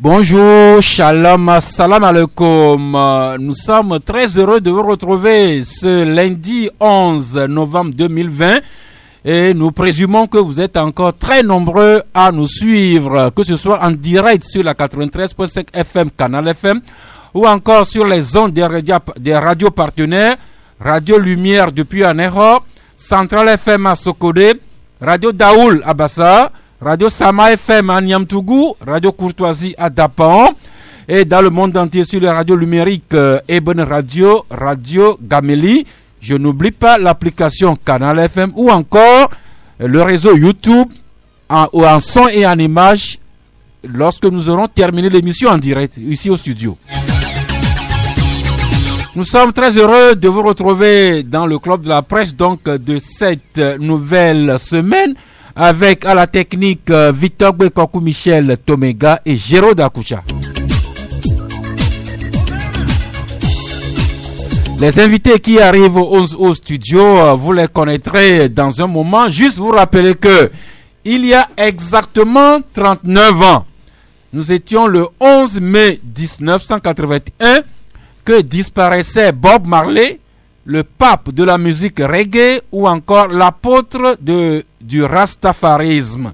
Bonjour, shalom, salam alaikum. Nous sommes très heureux de vous retrouver ce lundi 11 novembre 2020 et nous présumons que vous êtes encore très nombreux à nous suivre, que ce soit en direct sur la 93.5 FM, Canal FM, ou encore sur les ondes des radios partenaires, Radio Lumière depuis Anéro, Central FM à Sokodé, Radio Daoul à Bassa, Radio Sama FM à Niamtougou, Radio Courtoisie à Dapan et dans le monde entier sur les radios numériques Eben Radio, Radio Gameli. Je n'oublie pas l'application Canal FM ou encore le réseau YouTube en son et en image lorsque nous aurons terminé l'émission en direct ici au studio. Nous sommes très heureux de vous retrouver dans le club de la presse donc de cette nouvelle semaine avec à la technique Victor Bekokou, Michel Tomega et Géraud Dakoucha. Les invités qui arrivent au studio, vous les connaîtrez dans un moment. Juste vous rappeler que il y a exactement 39 ans, nous étions le 11 mai 1981 que disparaissait Bob Marley, le pape de la musique reggae ou encore l'apôtre du rastafarisme.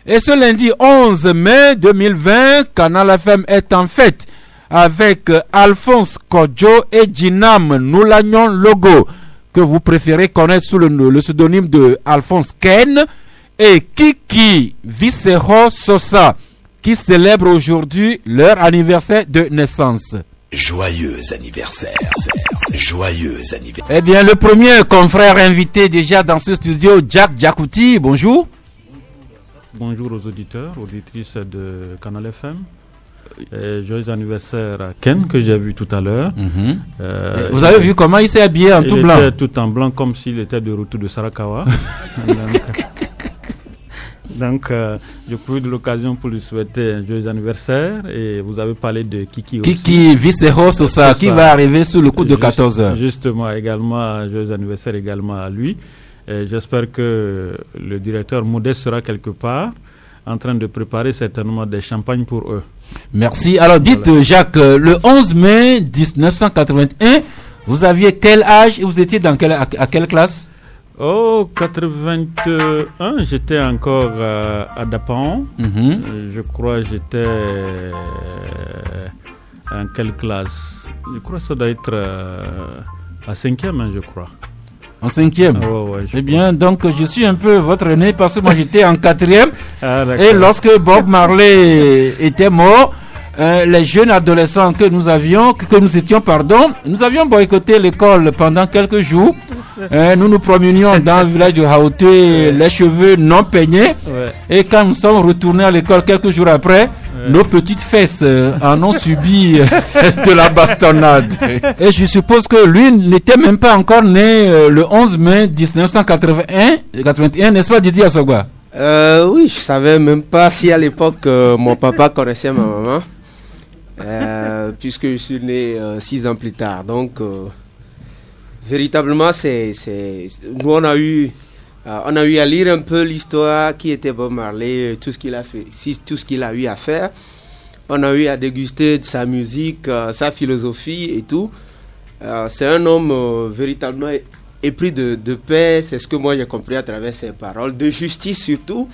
Et ce lundi 11 mai 2020, Canal FM est en fête avec Alphonse Kodjo et Djinam Noulagnon Logo, que vous préférez connaître sous le pseudonyme de Alphonse Ken, et Kiki Visero Sosa, qui célèbrent aujourd'hui leur anniversaire de naissance. Joyeux anniversaire, joyeux anniversaire. Eh bien, le premier confrère invité déjà dans ce studio, Jack Jakouti, bonjour. Bonjour aux auditeurs, auditrices de Canal FM. Joyeux anniversaire à Ken, que j'ai vu tout à l'heure. Vous avez vu comment il s'est habillé en tout blanc? Il était tout en blanc, comme s'il était de retour de Sarakawa. Donc, j'ai pris de l'occasion pour lui souhaiter un joyeux anniversaire. Et vous avez parlé de Kiki aussi. Kiki Visero Sosa, qui va arriver sous le coup de 14h. Justement, également, joyeux anniversaire également à lui. Et j'espère que le directeur Modeste sera quelque part en train de préparer certainement des champagnes pour eux. Merci. Alors, dites, voilà. Jacques, le 11 mai 1981, vous aviez quel âge et vous étiez dans à quelle classe? Oh, 81, j'étais encore à Dapan. Je crois que j'étais en quelle classe? Je crois que ça doit être à 5e, je crois. En 5e? Ouais, eh bien, donc, je suis un peu votre aîné parce que moi, j'étais en 4e. Et lorsque Bob Marley était mort, les jeunes adolescents que nous avions boycotté l'école pendant quelques jours. Nous nous promenions dans le village de Haouté, les cheveux non peignés. Et quand nous sommes retournés à l'école quelques jours après, nos petites fesses en ont subi de la bastonnade. Et je suppose que lui n'était même pas encore né le 11 mai 1981, n'est-ce pas, Didier Assogba? Oui, je savais même pas si à l'époque mon papa connaissait ma maman. Puisque je suis né 6 ans plus tard. Donc, véritablement, nous on a eu à lire un peu l'histoire qui était Bob Marley, tout ce qu'il a fait, tout ce qu'il a eu à faire. On a eu à déguster de sa musique, sa philosophie et tout. C'est un homme véritablement épris de paix, c'est ce que moi j'ai compris à travers ses paroles, de justice surtout.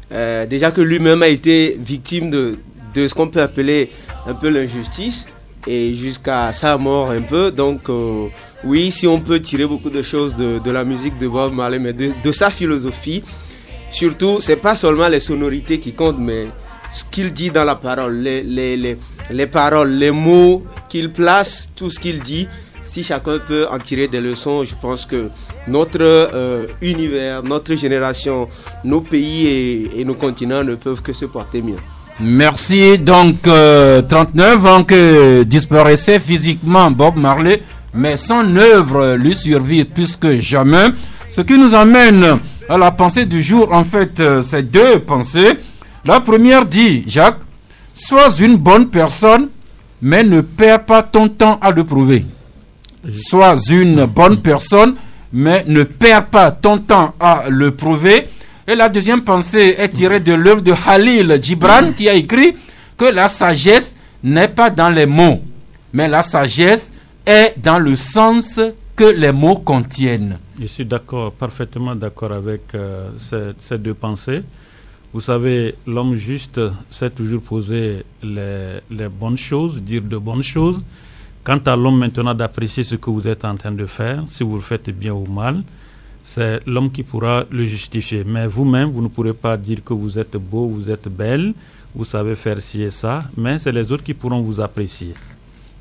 Déjà que lui-même a été victime de ce qu'on peut appeler un peu l'injustice et jusqu'à sa mort un peu. Donc oui, si on peut tirer beaucoup de choses de la musique de Bob Marley, mais de sa philosophie, surtout, c'est pas seulement les sonorités qui comptent, mais ce qu'il dit dans la parole, les paroles, les mots qu'il place, tout ce qu'il dit. Si chacun peut en tirer des leçons, je pense que notre univers, notre génération, nos pays et nos continents ne peuvent que se porter mieux. Merci. Donc, 39 ans que disparaissait physiquement Bob Marley, mais son œuvre lui survit plus que jamais. Ce qui nous amène à la pensée du jour. En fait, c'est deux pensées. La première dit, Jacques, sois une bonne personne, mais ne perds pas ton temps à le prouver. Sois une bonne personne, mais ne perds pas ton temps à le prouver. Et la deuxième pensée est tirée de l'œuvre de Khalil Gibran qui a écrit que la sagesse n'est pas dans les mots, mais la sagesse est dans le sens que les mots contiennent. Je suis d'accord, parfaitement d'accord avec ces deux pensées. Vous savez, l'homme juste sait toujours poser les bonnes choses, dire de bonnes choses. Quant à l'homme maintenant d'apprécier ce que vous êtes en train de faire, si vous le faites bien ou mal, c'est l'homme qui pourra le justifier. Mais vous-même, vous ne pourrez pas dire que vous êtes beau, vous êtes belle, vous savez faire ci et ça, mais c'est les autres qui pourront vous apprécier.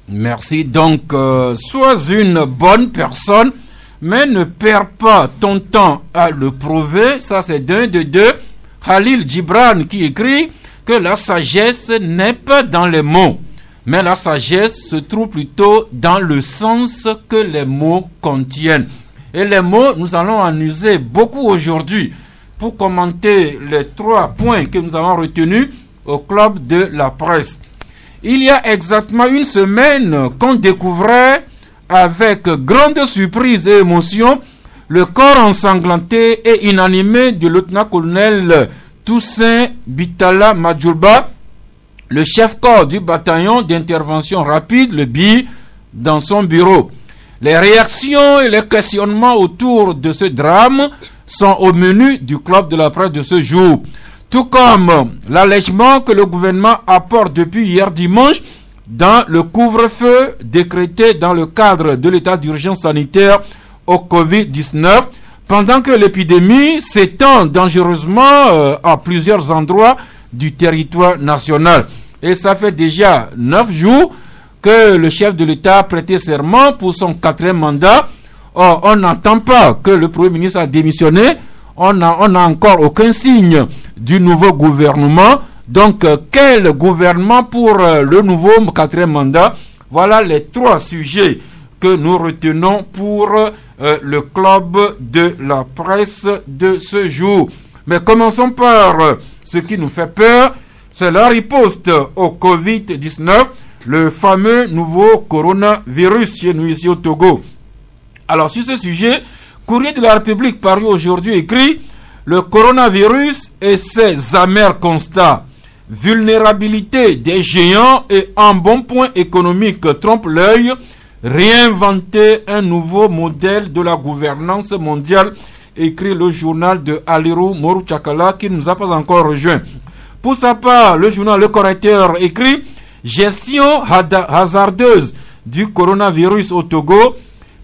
Merci. Donc, sois une bonne personne, mais ne perds pas ton temps à le prouver. Ça, c'est d'un de deux. Khalil Gibran qui écrit que la sagesse n'est pas dans les mots, mais la sagesse se trouve plutôt dans le sens que les mots contiennent. Et les mots, nous allons en user beaucoup aujourd'hui pour commenter les 3 points que nous avons retenus au club de la presse. Il y a exactement une semaine qu'on découvrait avec grande surprise et émotion le corps ensanglanté et inanimé du lieutenant-colonel Toussaint Bitala Madjoulba, le chef-corps du bataillon d'intervention rapide, le BI, dans son bureau. Les réactions et les questionnements autour de ce drame sont au menu du club de la presse de ce jour. Tout comme l'allègement que le gouvernement apporte depuis hier dimanche dans le couvre-feu décrété dans le cadre de l'état d'urgence sanitaire au Covid-19, pendant que l'épidémie s'étend dangereusement à plusieurs endroits du territoire national. Et ça fait déjà 9 jours que le chef de l'État a prêté serment pour son 4e mandat. Or, on n'entend pas que le Premier ministre a démissionné. On n'a encore aucun signe du nouveau gouvernement. Donc, quel gouvernement pour le nouveau 4e mandat? Voilà les 3 sujets que nous retenons pour le club de la presse de ce jour. Mais commençons par ce qui nous fait peur, c'est la riposte au Covid-19, le fameux nouveau coronavirus chez nous ici au Togo. Alors sur ce sujet, Courrier de la République paru aujourd'hui écrit « Le coronavirus et ses amers constats. Vulnérabilité des géants et embonpoint économique trompe l'œil. Réinventer un nouveau modèle de la gouvernance mondiale », écrit le journal de Aliru Moru Chakala qui ne nous a pas encore rejoint. Pour sa part, le journal Le Correcteur écrit « Gestion hasardeuse du coronavirus au Togo,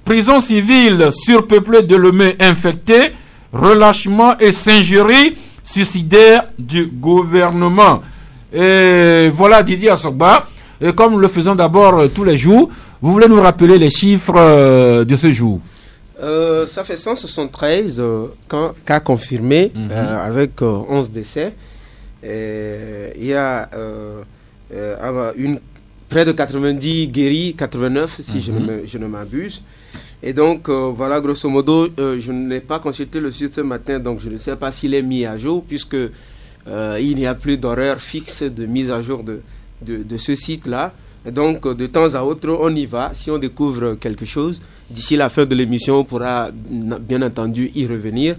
prison civile surpeuplée de Lomé infectée, relâchement et singerie suicidaire du gouvernement ». Et voilà Didier Assogba. Et comme nous le faisons d'abord tous les jours, vous voulez nous rappeler les chiffres de ce jour? Ça fait 173 cas confirmés avec 11 décès. Il y a près de 90 guéris, 89 si je ne m'abuse. Et donc voilà, grosso modo, je n'ai pas consulté le site ce matin, donc je ne sais pas s'il est mis à jour, puisque il n'y a plus d'horaire fixe de mise à jour de ce site-là. Et donc, de temps à autre, on y va. Si on découvre quelque chose, d'ici la fin de l'émission, on pourra bien entendu y revenir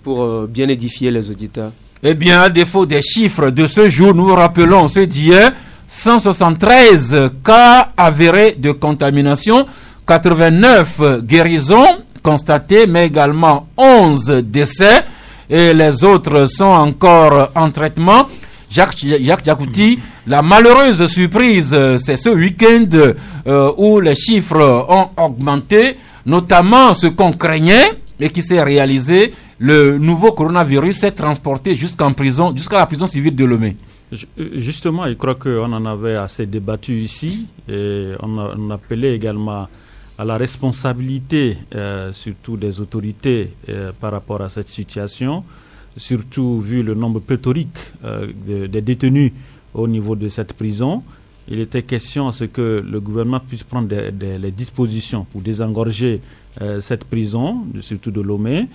pour bien édifier les auditeurs. Eh bien, à défaut des chiffres de ce jour, nous vous rappelons, c'est d'hier, 173 cas avérés de contamination, 89 guérisons constatées, mais également 11 décès, et les autres sont encore en traitement. Jacques Diakouti, la malheureuse surprise, c'est ce week-end où les chiffres ont augmenté, notamment ce qu'on craignait et qui s'est réalisé, le nouveau coronavirus s'est transporté jusqu'à la prison civile de Lomé. Justement, je crois qu'on en avait assez débattu ici et on appelait également à la responsabilité, surtout des autorités par rapport à cette situation, surtout vu le nombre pléthorique des détenus au niveau de cette prison. Il était question à ce que le gouvernement puisse prendre les dispositions pour désengorger cette prison, surtout de Lomé.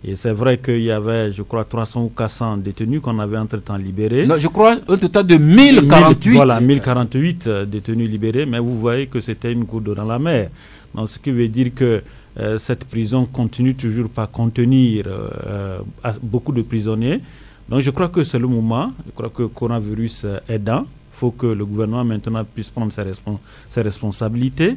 Et c'est vrai qu'il y avait, je crois, 300 ou 400 détenus qu'on avait entre-temps libérés. Non, je crois un total de 1048. Voilà, 1048 détenus libérés, mais vous voyez que c'était une goutte d'eau dans la mer. Donc, ce qui veut dire que cette prison continue toujours pas contenir beaucoup de prisonniers. Donc je crois que c'est le moment, je crois que le coronavirus aidant, Il faut que le gouvernement maintenant puisse prendre ses responsabilités,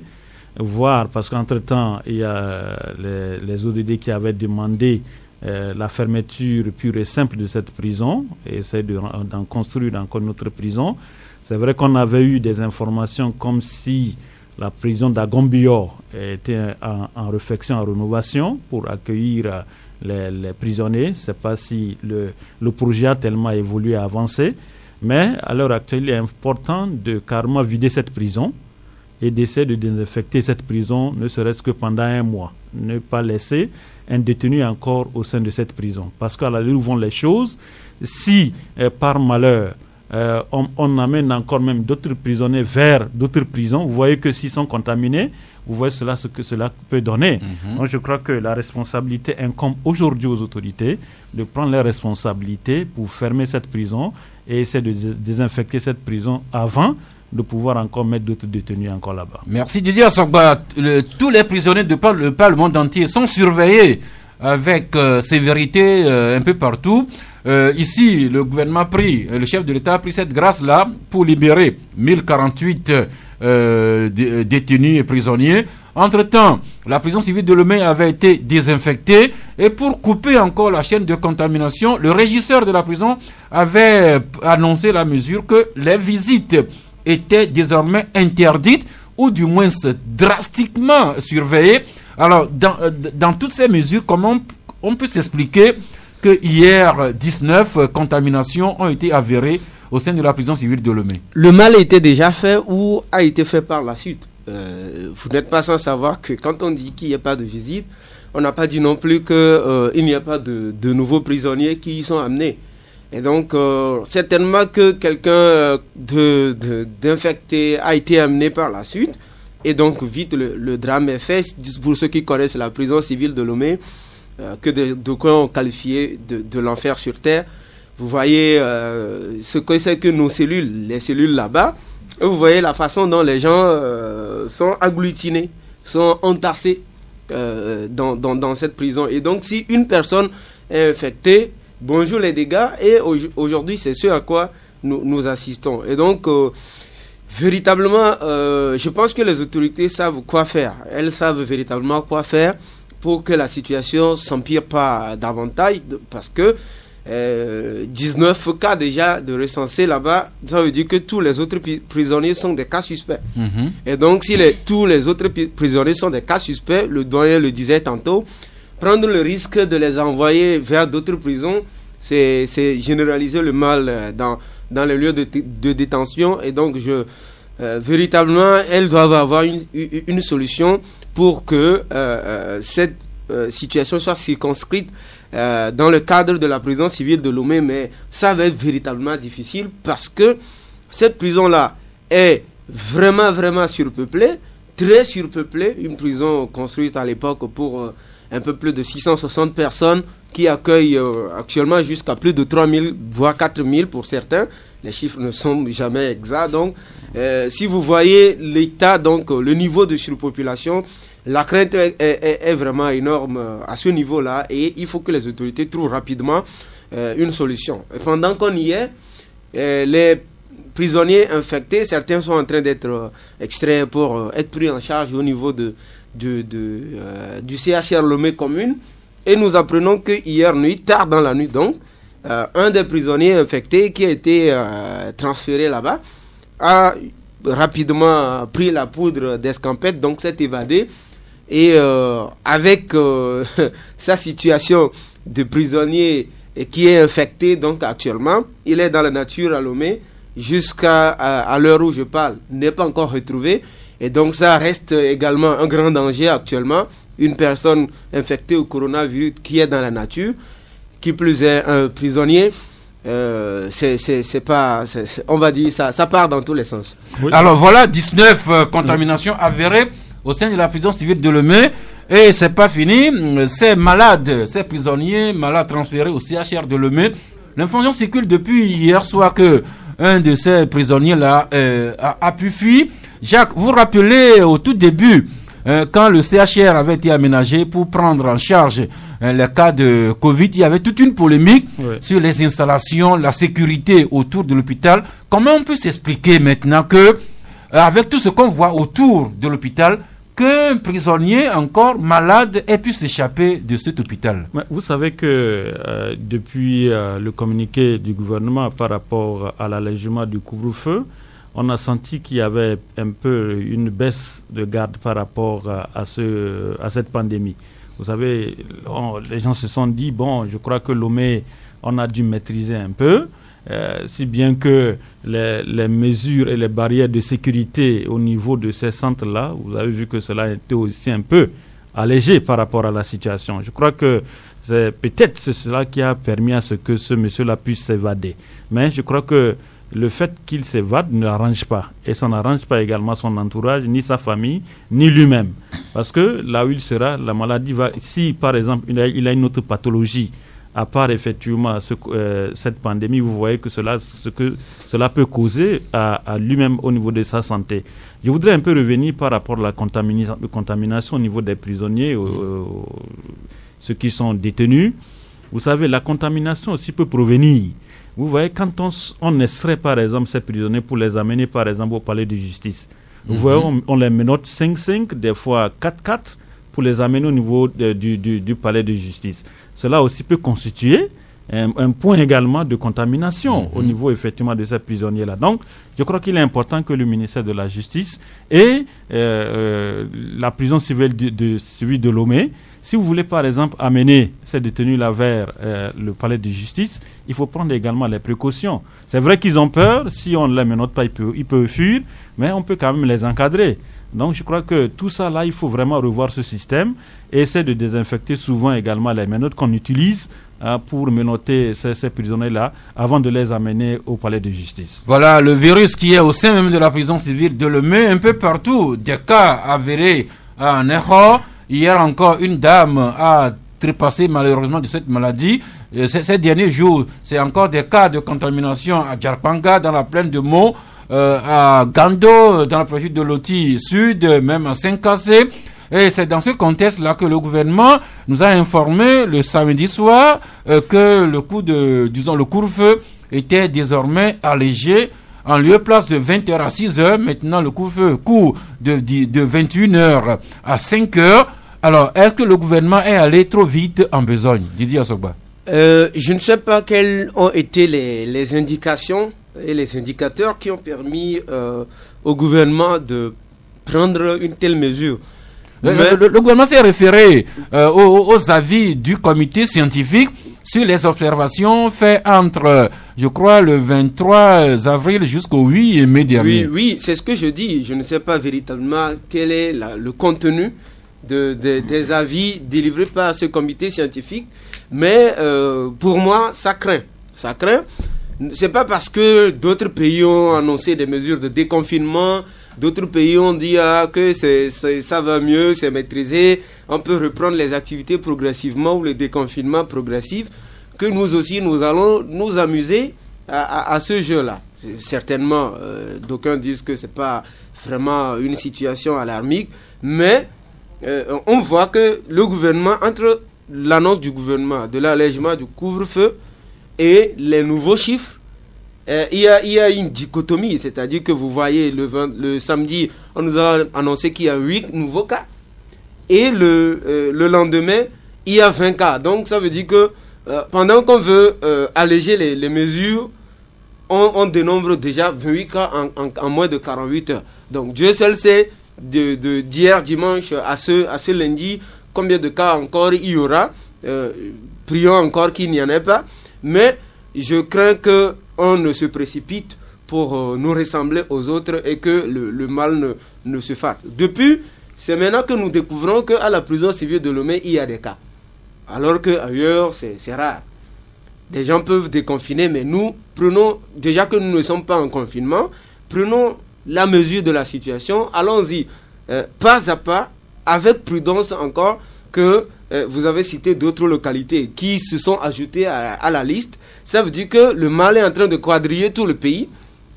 voir, parce qu'entre-temps, il y a les ODD qui avaient demandé la fermeture pure et simple de cette prison et essayer d'en construire encore une autre prison. C'est vrai qu'on avait eu des informations comme si la prison d'Agombior était en réflexion, en rénovation pour accueillir les prisonniers. Je ne sais pas si le projet a tellement évolué et avancé, mais à l'heure actuelle, il est important de carrément vider cette prison et d'essayer de désinfecter cette prison, ne serait-ce que pendant 1 mois. Ne pas laisser un détenu encore au sein de cette prison. Parce qu'à la ligne où vont les choses, si par malheur, on amène encore même d'autres prisonniers vers d'autres prisons, vous voyez que s'ils sont contaminés, vous voyez ce que cela peut donner. Donc je crois que la responsabilité incombe aujourd'hui aux autorités de prendre les responsabilités pour fermer cette prison et essayer de désinfecter cette prison avant de pouvoir encore mettre d'autres détenus encore là-bas. Merci Didier Assogba. Tous les prisonniers de par le monde entier sont surveillés avec sévérité un peu partout. Ici, le gouvernement a pris, le chef de l'État a pris cette grâce-là pour libérer 1048 détenus et prisonniers. Entre-temps, la prison civile de Lomé avait été désinfectée et pour couper encore la chaîne de contamination, le régisseur de la prison avait annoncé la mesure que les visites étaient désormais interdites ou du moins drastiquement surveillées. Alors, dans toutes ces mesures, comment on peut s'expliquer que hier, 19 contaminations ont été avérées au sein de la prison civile de Lomé? Le mal était déjà fait ou a été fait par la suite. Vous n'êtes pas sans savoir que quand on dit qu'il n'y a pas de visite, on n'a pas dit non plus qu'il n'y a pas de nouveaux prisonniers qui y sont amenés. Et donc, certainement que quelqu'un d'infecté a été amené par la suite. Et donc, vite, le drame est fait. Pour ceux qui connaissent la prison civile de Lomé, que de quoi on qualifié de l'enfer sur terre. Vous voyez ce que c'est que nos cellules, les cellules là-bas. Et vous voyez la façon dont les gens sont agglutinés, sont entassés dans cette prison. Et donc, si une personne est infectée, bonjour les dégâts. Et aujourd'hui, c'est ce à quoi nous assistons. Et donc, véritablement, je pense que les autorités savent quoi faire. Elles savent véritablement quoi faire pour que la situation s'empire pas davantage, parce que 19 cas déjà de recensés là-bas, ça veut dire que tous les autres prisonniers sont des cas suspects. Et donc, si tous les autres prisonniers sont des cas suspects, le doyen le disait tantôt, prendre le risque de les envoyer vers d'autres prisons, c'est généraliser le mal dans les lieux de détention. Et donc, véritablement, elles doivent avoir une solution pour que cette situation soit circonscrite dans le cadre de la prison civile de Lomé. Mais ça va être véritablement difficile parce que cette prison-là est vraiment, vraiment surpeuplée, très surpeuplée. Une prison construite à l'époque pour un peu plus de 660 personnes qui accueille actuellement jusqu'à plus de 3000, voire 4000 pour certains. Les chiffres ne sont jamais exacts. Donc, si vous voyez l'état, donc le niveau de surpopulation, la crainte est vraiment énorme à ce niveau-là et il faut que les autorités trouvent rapidement une solution. Et pendant qu'on y est, les prisonniers infectés, certains sont en train d'être extraits pour être pris en charge au niveau du CHR Lomé commune. Et nous apprenons que hier nuit, tard dans la nuit donc, un des prisonniers infectés qui a été transféré là-bas a rapidement pris la poudre d'escampette, donc s'est évadé. Et avec sa situation de prisonnier qui est infecté, donc actuellement, il est dans la nature à Lomé jusqu'à l'heure où je parle, n'est pas encore retrouvé. Et donc ça reste également un grand danger actuellement. Une personne infectée au coronavirus qui est dans la nature, qui plus est un prisonnier, c'est pas, on va dire, ça part dans tous les sens. Oui. Alors voilà, 19 contaminations avérées au sein de la prison civile de Lomé. Et c'est pas fini, ces malades, ces prisonniers malades transférés au CHR de Lomé, l'information circule depuis hier soir que un de ces prisonniers-là a pu fuir. Jacques, vous rappelez au tout début quand le CHR avait été aménagé pour prendre en charge les cas de Covid, il y avait toute une polémique sur les installations, la sécurité autour de l'hôpital. Comment on peut s'expliquer maintenant que, avec tout ce qu'on voit autour de l'hôpital, qu'un prisonnier encore malade ait pu s'échapper de cet hôpital? Vous savez que depuis le communiqué du gouvernement par rapport à l'allègement du couvre-feu, on a senti qu'il y avait un peu une baisse de garde par rapport à cette pandémie. Vous savez, les gens se sont dit, je crois que Lomé, on a dû maîtriser un peu. Si bien que les mesures et les barrières de sécurité au niveau de ces centres-là, vous avez vu que cela a été aussi un peu allégé par rapport à la situation. Je crois que c'est peut-être cela qui a permis à ce que ce monsieur-là puisse s'évader. Mais je crois que le fait qu'il s'évade ne l'arrange pas. Et ça n'arrange pas également son entourage, ni sa famille, ni lui-même. Parce que là où il sera, la maladie va... Si, par exemple, il a une autre pathologie, à part effectivement cette pandémie, vous voyez que cela peut causer à lui-même au niveau de sa santé. Je voudrais un peu revenir par rapport à la contamination au niveau des prisonniers, ceux qui sont détenus. Vous savez, la contamination aussi peut provenir. Vous voyez, quand on extrait par exemple ces prisonniers pour les amener par exemple au palais de justice, vous voyez, on les menote 5-5, des fois 4-4 pour les amener au niveau du palais de justice. Cela aussi peut constituer un point également de contamination au niveau effectivement de ces prisonniers-là. Donc, je crois qu'il est important que le ministère de la Justice et la prison civile de Lomé, si vous voulez par exemple amener ces détenus-là vers le palais de justice, il faut prendre également les précautions. C'est vrai qu'ils ont peur, si on ne les menote pas, ils peuvent fuir, mais on peut quand même les encadrer. Donc je crois que tout ça là, il faut vraiment revoir ce système et essayer de désinfecter souvent également les menottes qu'on utilise pour menotter ces prisonniers-là avant de les amener au palais de justice. Voilà le virus qui est au sein même de la prison civile de Lomé, un peu partout, des cas avérés en erreur. Hier encore, une dame a trépassé malheureusement de cette maladie. Ces derniers jours, c'est encore des cas de contamination à Djarpanga, dans la plaine de Mo, à Gando, dans la préfecture de Loti Sud, même à Saint-Cassé. Et c'est dans ce contexte-là que le gouvernement nous a informé le samedi soir que le couvre-feu était désormais allégé. En lieu place de 20h à 6h, maintenant le couvre-feu court de 21h à 5h. Alors, est-ce que le gouvernement est allé trop vite en besogne? Didier Assogba. Je ne sais pas quelles ont été les indications et les indicateurs qui ont permis au gouvernement de prendre une telle mesure. Le gouvernement s'est référé aux avis du comité scientifique sur les observations faites entre, je crois, le 23 avril jusqu'au 8 mai dernier. Oui, c'est ce que je dis. Je ne sais pas véritablement quel est le contenu des avis délivrés par ce comité scientifique, mais pour moi, ça craint. Ça craint. C'est pas parce que d'autres pays ont annoncé des mesures de déconfinement, d'autres pays ont dit que ça va mieux, c'est maîtrisé, on peut reprendre les activités progressivement ou le déconfinement progressif, que nous aussi nous allons nous amuser à ce jeu-là. Certainement, d'aucuns disent que c'est pas vraiment une situation alarmique, mais on voit que le gouvernement, entre l'annonce du gouvernement de l'allègement du couvre-feu et les nouveaux chiffres, il y a une dichotomie, c'est-à-dire que vous voyez le samedi, on nous a annoncé qu'il y a 8 nouveaux cas et le lendemain, il y a 20 cas. Donc ça veut dire que pendant qu'on veut alléger les mesures, on dénombre déjà 28 cas en moins de 48 heures. Donc Dieu seul sait d'hier dimanche à ce lundi combien de cas encore il y aura. Prions encore qu'il n'y en ait pas, mais je crains qu'on ne se précipite pour nous ressembler aux autres et que le mal ne se fasse. Depuis, c'est maintenant que nous découvrons qu'à la prison civile de Lomé, il y a des cas. Alors qu'ailleurs, c'est rare. Des gens peuvent déconfiner, mais nous prenons, déjà que nous ne sommes pas en confinement, prenons la mesure de la situation, allons-y, pas à pas, avec prudence encore, que vous avez cité d'autres localités qui se sont ajoutées à la liste. Ça veut dire que le mal est en train de quadriller tout le pays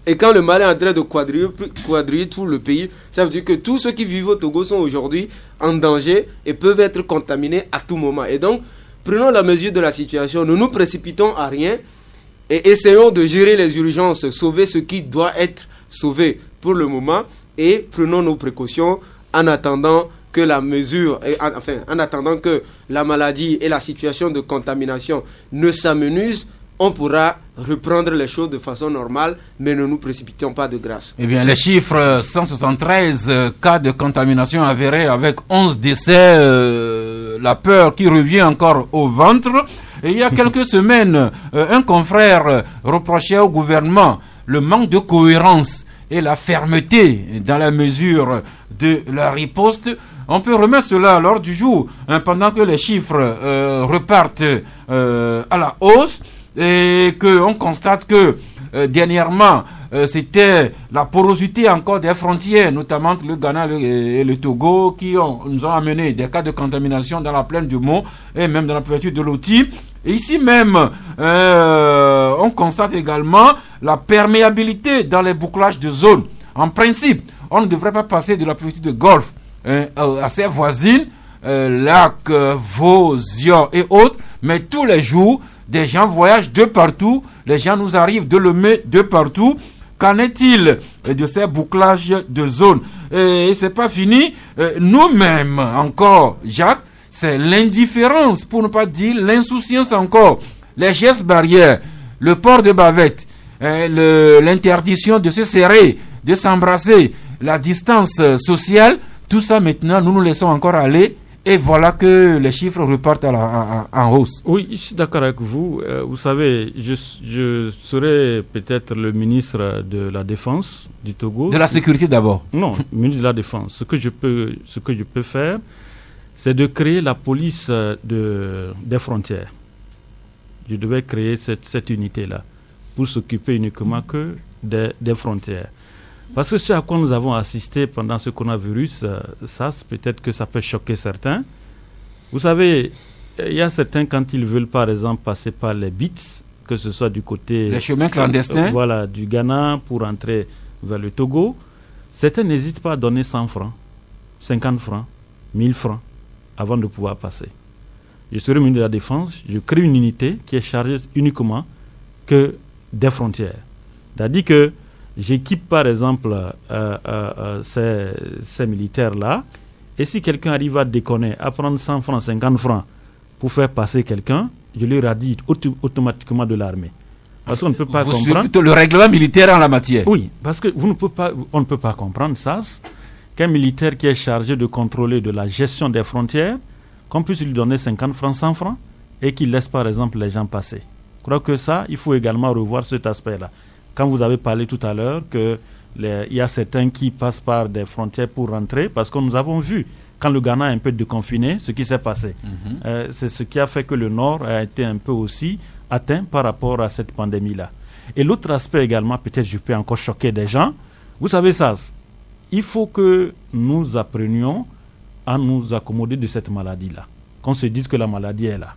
Et quand le mal est en train de quadriller tout le pays, ça veut dire que tous ceux qui vivent au Togo sont aujourd'hui en danger et peuvent être contaminés à tout moment. Et donc, prenons la mesure de la situation, ne nous précipitons à rien et essayons de gérer les urgences, sauver ce qui doit être sauvé pour le moment et prenons nos précautions en attendant que la mesure, en attendant que la maladie et la situation de contamination ne s'amenuisent. On pourra reprendre les choses de façon normale, mais ne nous précipitons pas de grâce. Eh bien, les chiffres 173 cas de contamination avérés avec 11 décès, la peur qui revient encore au ventre. Et il y a quelques semaines, un confrère reprochait au gouvernement le manque de cohérence et la fermeté dans la mesure de la riposte. On peut remettre cela à l'ordre du jour, pendant que les chiffres repartent à la hausse. Et qu'on constate que dernièrement c'était la porosité encore des frontières, notamment le Ghana et le Togo, qui nous ont amené des cas de contamination dans la plaine du Mont et même dans la préfecture de Loti. Et ici même, on constate également la perméabilité dans les bouclages de zones. En principe, on ne devrait pas passer de la préfecture de Golfe à ses voisines, Lac, Vaud, Zion et autres, mais tous les jours, des gens voyagent de partout, les gens nous arrivent de Lomé de partout. Qu'en est-il de ces bouclages de zones? Et c'est pas fini. Nous-mêmes encore, Jacques, c'est l'indifférence, pour ne pas dire l'insouciance encore. Les gestes barrières, le port de bavette, l'interdiction de se serrer, de s'embrasser, la distance sociale, tout ça maintenant, nous nous laissons encore aller. Et voilà que les chiffres repartent en hausse. Oui, je suis d'accord avec vous. Vous savez, je serai peut-être le ministre de la Défense du Togo. De la sécurité d'abord? Non, ministre de la Défense. Ce que je peux faire, c'est de créer la police des frontières. Je devais créer cette unité-là pour s'occuper uniquement que des frontières. Parce que ce à quoi nous avons assisté pendant ce coronavirus, ça, peut-être que ça peut choquer certains. Vous savez, il y a certains, quand ils veulent par exemple passer par les bits, que ce soit du côté... Les chemins clandestins. Voilà, du Ghana pour entrer vers le Togo, certains n'hésitent pas à donner 100 francs, 50 francs, 1000 francs, avant de pouvoir passer. Je serai ministre de la Défense, je crée une unité qui est chargée uniquement que des frontières. C'est-à-dire que j'équipe par exemple ces militaires-là, et si quelqu'un arrive à déconner, à prendre 100 francs, 50 francs pour faire passer quelqu'un, je lui radie automatiquement de l'armée. Parce qu'on ne peut pas comprendre... Plutôt le règlement militaire en la matière. Oui, parce que on ne peut pas comprendre ça, qu'un militaire qui est chargé de contrôler de la gestion des frontières, qu'on puisse lui donner 50 francs, 100 francs, et qu'il laisse par exemple les gens passer. Je crois que ça, il faut également revoir cet aspect-là. Quand vous avez parlé tout à l'heure qu'il y a certains qui passent par des frontières pour rentrer, parce que nous avons vu, quand le Ghana a un peu déconfiné, ce qui s'est passé. C'est ce qui a fait que le Nord a été un peu aussi atteint par rapport à cette pandémie-là. Et l'autre aspect également, peut-être je peux encore choquer des gens, vous savez ça, il faut que nous apprenions à nous accommoder de cette maladie-là, qu'on se dise que la maladie est là.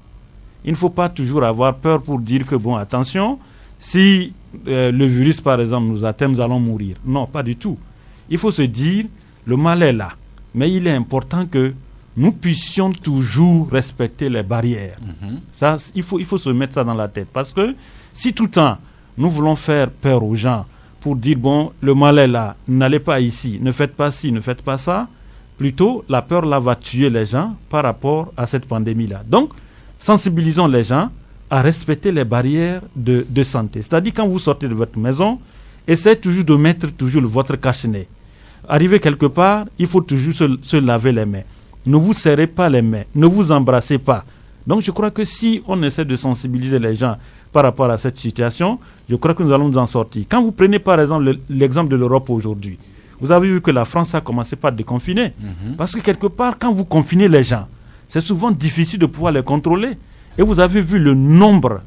Il ne faut pas toujours avoir peur pour dire que, bon, attention, si le virus, par exemple, nous atteint, nous allons mourir. Non, pas du tout. Il faut se dire, le mal est là. Mais il est important que nous puissions toujours respecter les barrières. Ça, il faut se mettre ça dans la tête. Parce que si tout le temps, nous voulons faire peur aux gens pour dire, bon, le mal est là, n'allez pas ici, ne faites pas ci, ne faites pas ça, plutôt, la peur là va tuer les gens par rapport à cette pandémie-là. Donc, sensibilisons les gens à respecter les barrières de santé. C'est-à-dire, quand vous sortez de votre maison, essayez toujours de mettre votre cache-nez. Arrivez quelque part, il faut toujours se laver les mains. Ne vous serrez pas les mains, ne vous embrassez pas. Donc, je crois que si on essaie de sensibiliser les gens par rapport à cette situation, je crois que nous allons nous en sortir. Quand vous prenez par exemple l'exemple de l'Europe aujourd'hui, vous avez vu que la France a commencé par déconfiner. Parce que quelque part, quand vous confinez les gens, c'est souvent difficile de pouvoir les contrôler. Et vous avez vu le nombre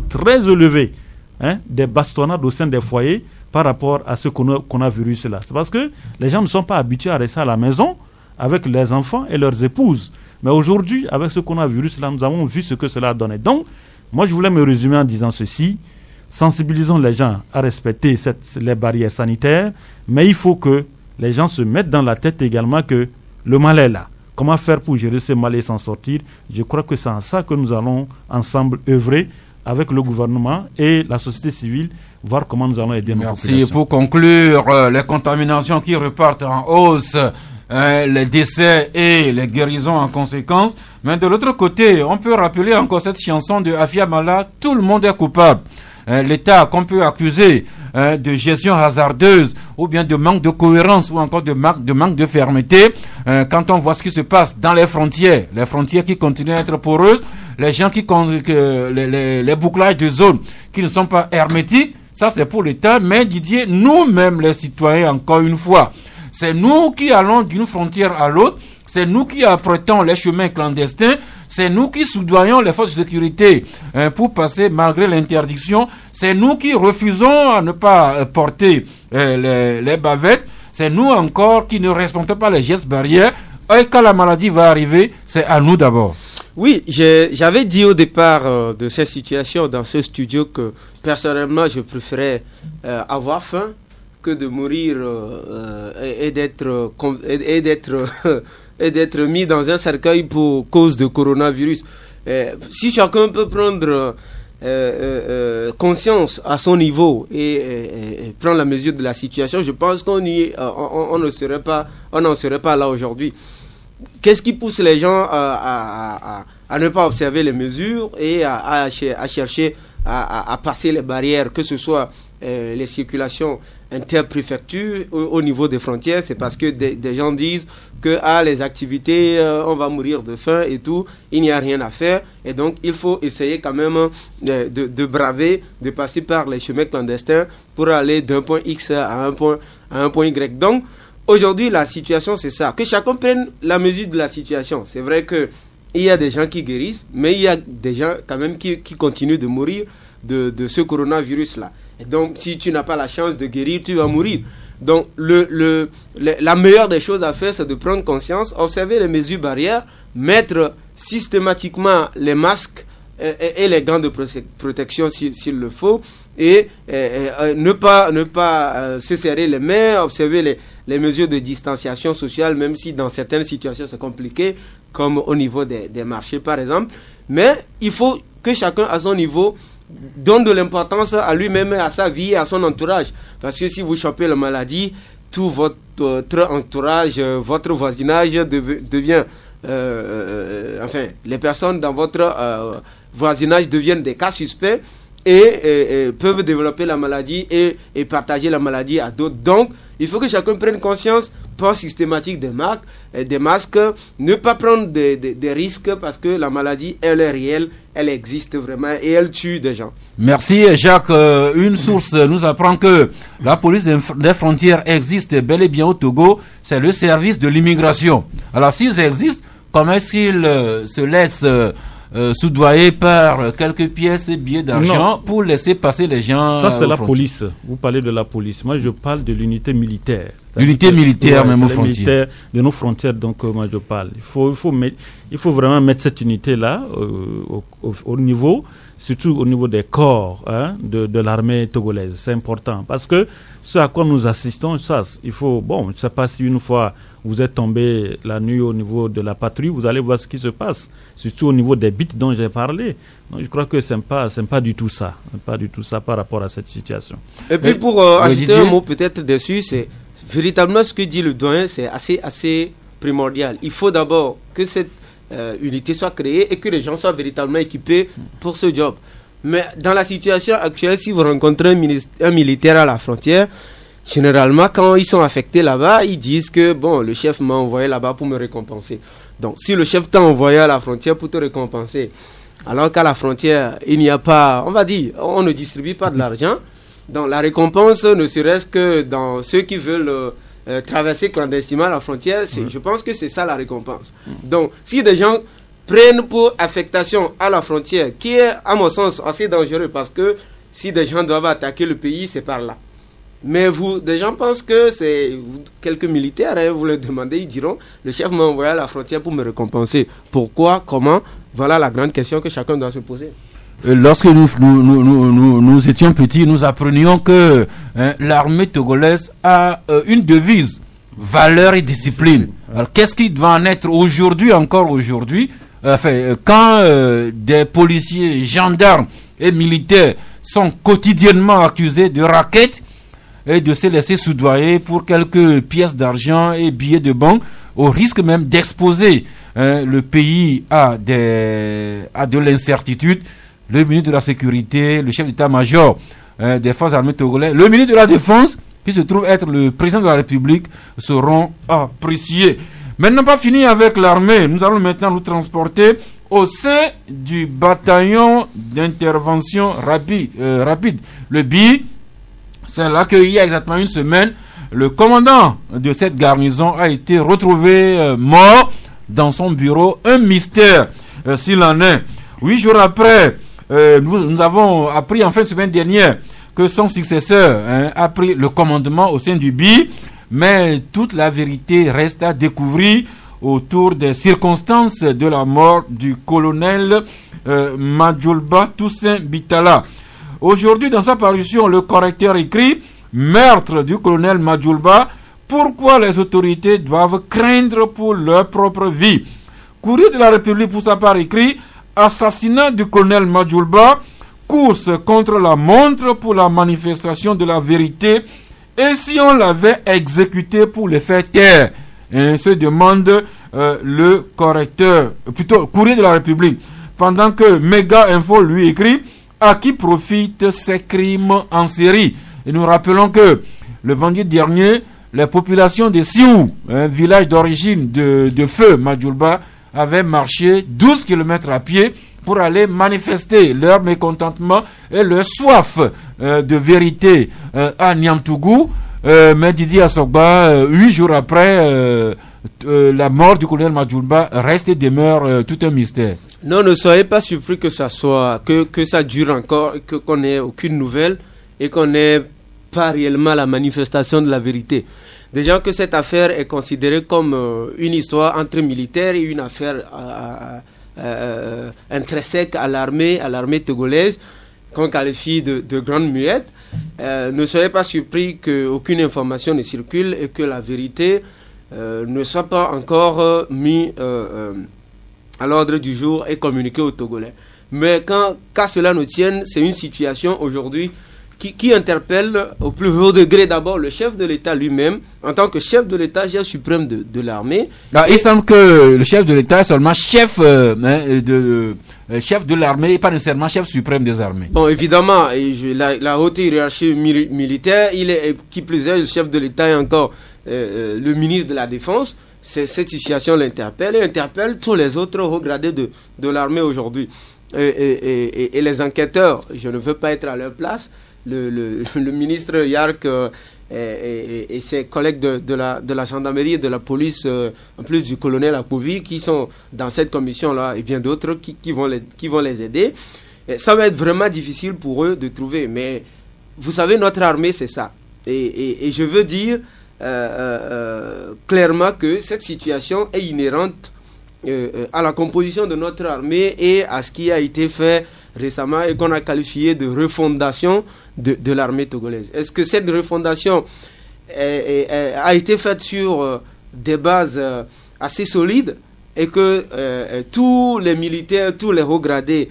très élevé des bastonnades au sein des foyers par rapport à ce coronavirus-là. C'est parce que les gens ne sont pas habitués à rester à la maison avec leurs enfants et leurs épouses. Mais aujourd'hui, avec ce coronavirus-là, nous avons vu ce que cela a donné. Donc, moi, je voulais me résumer en disant ceci. sensibilisons les gens à respecter les barrières sanitaires, mais il faut que les gens se mettent dans la tête également que le mal est là. Comment faire pour gérer ce mal et s'en sortir? Je crois que c'est en ça que nous allons ensemble œuvrer avec le gouvernement et la société civile, voir comment nous allons aider nos populations. Merci. Pour conclure, les contaminations qui repartent en hausse, les décès et les guérisons en conséquence. Mais de l'autre côté, on peut rappeler encore cette chanson de Afia Mala, tout le monde est coupable. L'État qu'on peut accuser de gestion hasardeuse ou bien de manque de cohérence ou encore de manque de fermeté, quand on voit ce qui se passe dans les frontières qui continuent à être poreuses, les gens les bouclages de zones qui ne sont pas hermétiques, ça c'est pour l'État, mais Didier, nous-mêmes les citoyens, encore une fois, c'est nous qui allons d'une frontière à l'autre, c'est nous qui apprêtons les chemins clandestins, c'est nous qui soudoyons les forces de sécurité pour passer malgré l'interdiction, c'est nous qui refusons à ne pas porter les bavettes, c'est nous encore qui ne respectons pas les gestes barrières. Et quand la maladie va arriver, c'est à nous d'abord. Oui, j'avais dit au départ de cette situation dans ce studio que personnellement je préférais avoir faim que de mourir et d'être mis dans un cercueil pour cause de coronavirus. Si chacun peut prendre conscience à son niveau et prendre la mesure de la situation, je pense qu'on n'en serait pas là aujourd'hui. Qu'est-ce qui pousse les gens à ne pas observer les mesures et à chercher à passer les barrières, que ce soit les circulations interpréfectures au niveau des frontières? C'est parce que des gens disent que les activités, on va mourir de faim et tout, il n'y a rien à faire, et donc il faut essayer quand même de braver, de passer par les chemins clandestins pour aller d'un point X à un point Y. Donc aujourd'hui la situation c'est ça, que chacun prenne la mesure de la situation. C'est vrai que il y a des gens qui guérissent, mais il y a des gens quand même qui continuent de mourir de ce coronavirus-là. Et donc, si tu n'as pas la chance de guérir, tu vas mourir. Donc, la meilleure des choses à faire, c'est de prendre conscience, observer les mesures barrières, mettre systématiquement les masques et les gants de protection s'il le faut, et ne pas se serrer les mains, observer les mesures de distanciation sociale, même si dans certaines situations c'est compliqué, comme au niveau des marchés par exemple. Mais il faut que chacun à son niveau donne de l'importance à lui-même, à sa vie, à son entourage. Parce que si vous chopez la maladie, tout votre entourage, votre voisinage devient... enfin, les personnes dans votre voisinage deviennent des cas suspects et peuvent développer la maladie et partager la maladie à d'autres. Donc, il faut que chacun prenne conscience, port systématique des masques, ne pas prendre des risques parce que la maladie, elle est réelle, elle existe vraiment et elle tue des gens. Merci Jacques. Une source nous apprend que la police des frontières existe bel et bien au Togo, c'est le service de l'immigration. Alors s'ils existent, comment est-ce qu'ils se laissent soudoyer par quelques pièces et billets d'argent pour laisser passer les gens? Ça, c'est la police. Vous parlez de la police. Moi, je parle de l'unité militaire. L'unité militaire, même aux frontières. De nos frontières, donc, moi, je parle. Il faut vraiment mettre cette unité-là au niveau, surtout au niveau des corps de l'armée togolaise. C'est important. Parce que ce à quoi nous assistons, ça, il faut... Bon, je ne sais pas si une fois vous êtes tombé la nuit au niveau de la patrouille, vous allez voir ce qui se passe, surtout au niveau des bits dont j'ai parlé. Donc, je crois que c'est pas du tout ça. Pas du tout ça par rapport à cette situation. Et puis pour ajouter un mot peut-être dessus, c'est véritablement ce que dit le doyen, c'est assez primordial. Il faut d'abord que cette unité soit créée et que les gens soient véritablement équipés pour ce job. Mais dans la situation actuelle, si vous rencontrez un militaire à la frontière, généralement, quand ils sont affectés là-bas, ils disent que bon, le chef m'a envoyé là-bas pour me récompenser. Donc, si le chef t'a envoyé à la frontière pour te récompenser, alors qu'à la frontière, il n'y a pas, on va dire, on ne distribue pas de l'argent. Donc, la récompense, ne serait-ce que dans ceux qui veulent traverser clandestinement la frontière, je pense que c'est ça la récompense. Donc, si des gens prennent pour affectation à la frontière, qui est, à mon sens, assez dangereux, parce que si des gens doivent attaquer le pays, c'est par là. Mais des gens pensent que c'est quelques militaires, vous leur demandez, ils diront, le chef m'a envoyé à la frontière pour me récompenser. Pourquoi, comment? Voilà la grande question que chacun doit se poser. lorsque nous étions petits, nous apprenions que l'armée togolaise a une devise, valeur et discipline. Alors qu'est-ce qui doit en être aujourd'hui, encore aujourd'hui, quand des policiers, gendarmes et militaires sont quotidiennement accusés de racket et de se laisser soudoyer pour quelques pièces d'argent et billets de banque, au risque même d'exposer le pays à de l'incertitude. Le ministre de la Sécurité, le chef d'état-major des forces armées togolaises, le ministre de la Défense, qui se trouve être le président de la République, seront appréciés. Maintenant, pas fini avec l'armée, nous allons maintenant nous transporter au sein du bataillon d'intervention rapide, le BI. C'est là qu'il y a exactement une semaine, le commandant de cette garnison a été retrouvé mort dans son bureau. Un mystère s'il en est. 8 jours après, nous avons appris en fin de semaine dernière que son successeur a pris le commandement au sein du BI, mais toute la vérité reste à découvrir autour des circonstances de la mort du colonel Majolba Toussaint Bitala. Aujourd'hui, dans sa parution, le correcteur écrit « Meurtre du colonel Majolba, pourquoi les autorités doivent craindre pour leur propre vie ?» Courrier de la République, pour sa part, écrit « Assassinat du colonel Majolba, course contre la montre pour la manifestation de la vérité, et si on l'avait exécuté pour le faire taire ?» se demande le correcteur, plutôt Courrier de la République. Pendant que Méga Info lui écrit « À qui profitent ces crimes en série ?» Et nous rappelons que le vendredi dernier, les populations de Sioux, un village d'origine de Feu Majolba, avaient marché 12 km à pied pour aller manifester leur mécontentement et leur soif de vérité à Niamtougou. Mais Didier Assogba, 8 jours après la mort du colonel Majolba, reste et demeure tout un mystère. Non, ne soyez pas surpris que ça soit que ça dure encore, qu'on n'ait aucune nouvelle et qu'on n'ait pas réellement la manifestation de la vérité. Déjà que cette affaire est considérée comme une histoire entre militaires et une affaire intrinsèque à l'armée togolaise, qu'on qualifie de grande muette. Ne soyez pas surpris qu'aucune information ne circule et que la vérité ne soit pas encore mise à l'ordre du jour et communiquée aux Togolais. Mais qu'à cela ne tienne, c'est une situation aujourd'hui qui interpelle au plus haut degré d'abord le chef de l'État lui-même, en tant que chef de l'État, chef suprême de l'armée. Il semble que le chef de l'État est seulement chef chef de l'armée et pas nécessairement chef suprême des armées. Bon, évidemment, la haute hiérarchie militaire, qui plus est, le chef de l'État est encore le ministre de la Défense. Cette situation l'interpelle et interpelle tous les autres hauts gradés de l'armée aujourd'hui. Et les enquêteurs, je ne veux pas être à leur place, le ministre Yark et ses collègues de la gendarmerie et de la police, en plus du colonel Akouvi, qui sont dans cette commission-là, et bien d'autres qui vont les aider. Et ça va être vraiment difficile pour eux de trouver. Mais vous savez, notre armée, c'est ça. Et je veux dire clairement que cette situation est inhérente à la composition de notre armée et à ce qui a été fait récemment et qu'on a qualifié de refondation de l'armée togolaise. Est-ce que cette refondation a été faite sur des bases assez solides et que tous les militaires, tous les hauts gradés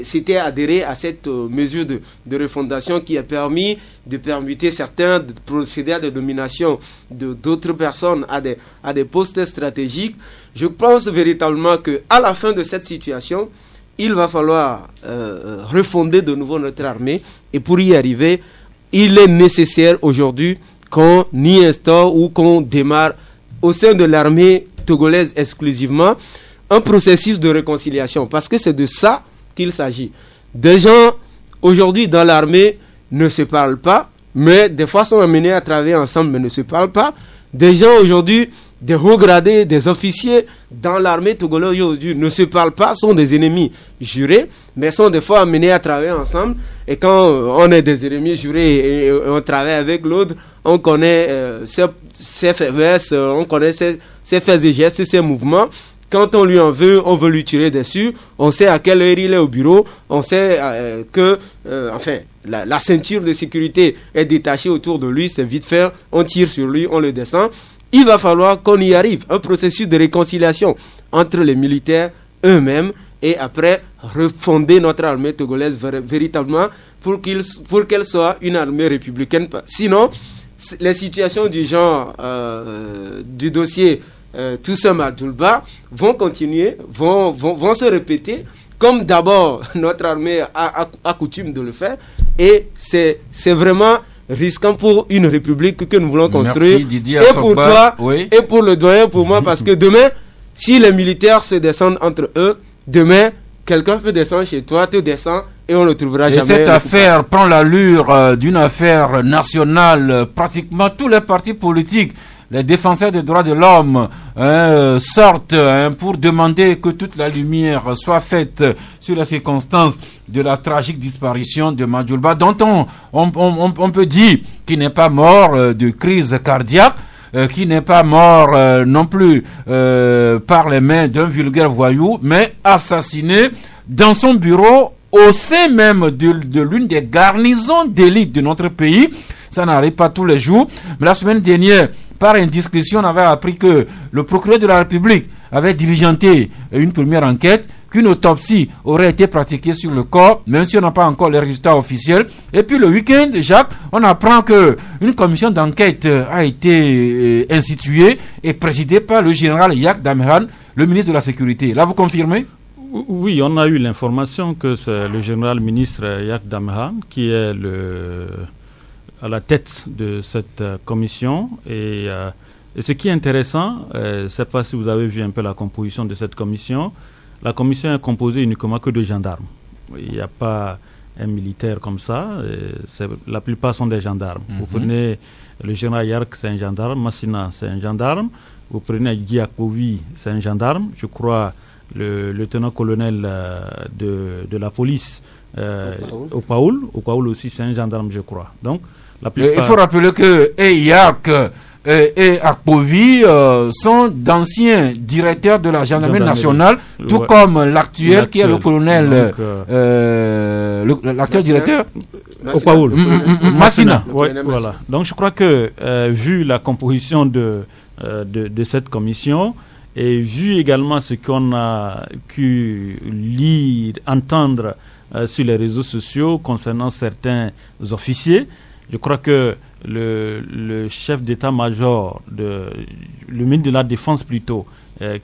s'étaient adhérés à cette mesure de refondation qui a permis de permuter certains, de procéder à des nominations d'autres personnes à des postes stratégiques. Je pense véritablement qu'à la fin de cette situation, il va falloir refonder de nouveau notre armée. Et pour y arriver, il est nécessaire aujourd'hui qu'on y instaure ou qu'on démarre au sein de l'armée togolaise exclusivement un processus de réconciliation, parce que c'est de ça qu'il s'agit. Des gens aujourd'hui dans l'armée ne se parlent pas, mais des fois sont amenés à travailler ensemble mais ne se parlent pas. Des gens aujourd'hui, des hauts gradés, des officiers dans l'armée togolaise aujourd'hui ne se parlent pas, sont des ennemis jurés, mais sont des fois amenés à travailler ensemble. Et quand on est des ennemis jurés et on travaille avec l'autre, on connaît ses faiblesses, on connaît ses faits et gestes, ses mouvements. quand on lui en veut, on veut lui tirer dessus. On sait à quelle heure il est au bureau. On sait que, la ceinture de sécurité est détachée autour de lui. C'est vite fait. On tire sur lui, on le descend. Il va falloir qu'on y arrive. Un processus de réconciliation entre les militaires eux-mêmes et après refonder notre armée togolaise véritablement pour qu'elle soit une armée républicaine. Sinon, les situations du genre du dossier Toussaint Madoulba vont continuer, vont se répéter, comme d'abord notre armée a coutume de le faire, et c'est vraiment risquant pour une république que nous voulons construire. Merci, Didier et pour toi, oui. et pour le doyen, pour moi, parce que demain, si les militaires se descendent entre eux, demain, quelqu'un peut descendre chez toi, te descend, et on ne trouvera jamais. Et cette affaire prend l'allure d'une affaire nationale. Pratiquement tous les partis politiques, les défenseurs des droits de l'homme sortent pour demander que toute la lumière soit faite sur les circonstances de la tragique disparition de Madoulba, dont on peut dire qu'il n'est pas mort de crise cardiaque, qui n'est pas mort non plus par les mains d'un vulgaire voyou, mais assassiné dans son bureau au sein même de l'une des garnisons d'élite de notre pays. Ça n'arrive pas tous les jours. Mais la semaine dernière, par indiscrétion, on avait appris que le procureur de la République avait diligenté une première enquête, qu'une autopsie aurait été pratiquée sur le corps, même si on n'a pas encore les résultats officiels. Et puis le week-end, Jacques, on apprend que une commission d'enquête a été instituée et présidée par le général Yak Damehan, le ministre de la Sécurité. Là, vous confirmez ? Oui, on a eu l'information que c'est le général ministre Yak Damehan qui est à la tête de cette commission. Et ce qui est intéressant, je ne sais pas si vous avez vu un peu la composition de cette commission. La commission est composée uniquement que de gendarmes. Il n'y a pas un militaire comme ça. La plupart sont des gendarmes. Vous prenez le général Yark, c'est un gendarme. Massina, c'est un gendarme. Vous prenez Giakovi, c'est un gendarme. Je crois le lieutenant-colonel de la police, Opaoul aussi, c'est un gendarme, je crois. Donc, la plupart... Il faut rappeler que Yark et Akpovi sont d'anciens directeurs de la gendarmerie nationale, tout comme l'actuel qui est le colonel, l'actuel directeur Opaoul Massina. Voilà. Donc je crois que vu la composition de cette commission et vu également ce qu'on a pu lire, entendre sur les réseaux sociaux concernant certains officiers, je crois que le chef d'état-major, le ministre de la Défense plutôt,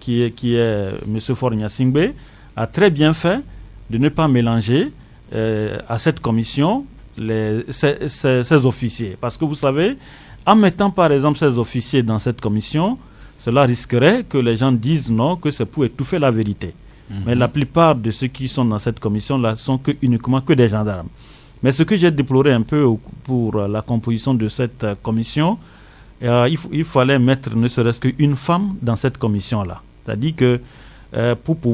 qui est M. Faure Gnassingbé, a très bien fait de ne pas mélanger à cette commission ces officiers. Parce que vous savez, en mettant par exemple ces officiers dans cette commission, cela risquerait que les gens disent non, que c'est pour étouffer la vérité. Mais la plupart de ceux qui sont dans cette commission-là sont uniquement que des gendarmes. Mais ce que j'ai déploré un peu pour la composition de cette commission, il fallait mettre ne serait-ce qu'une femme dans cette commission-là. C'est-à-dire que,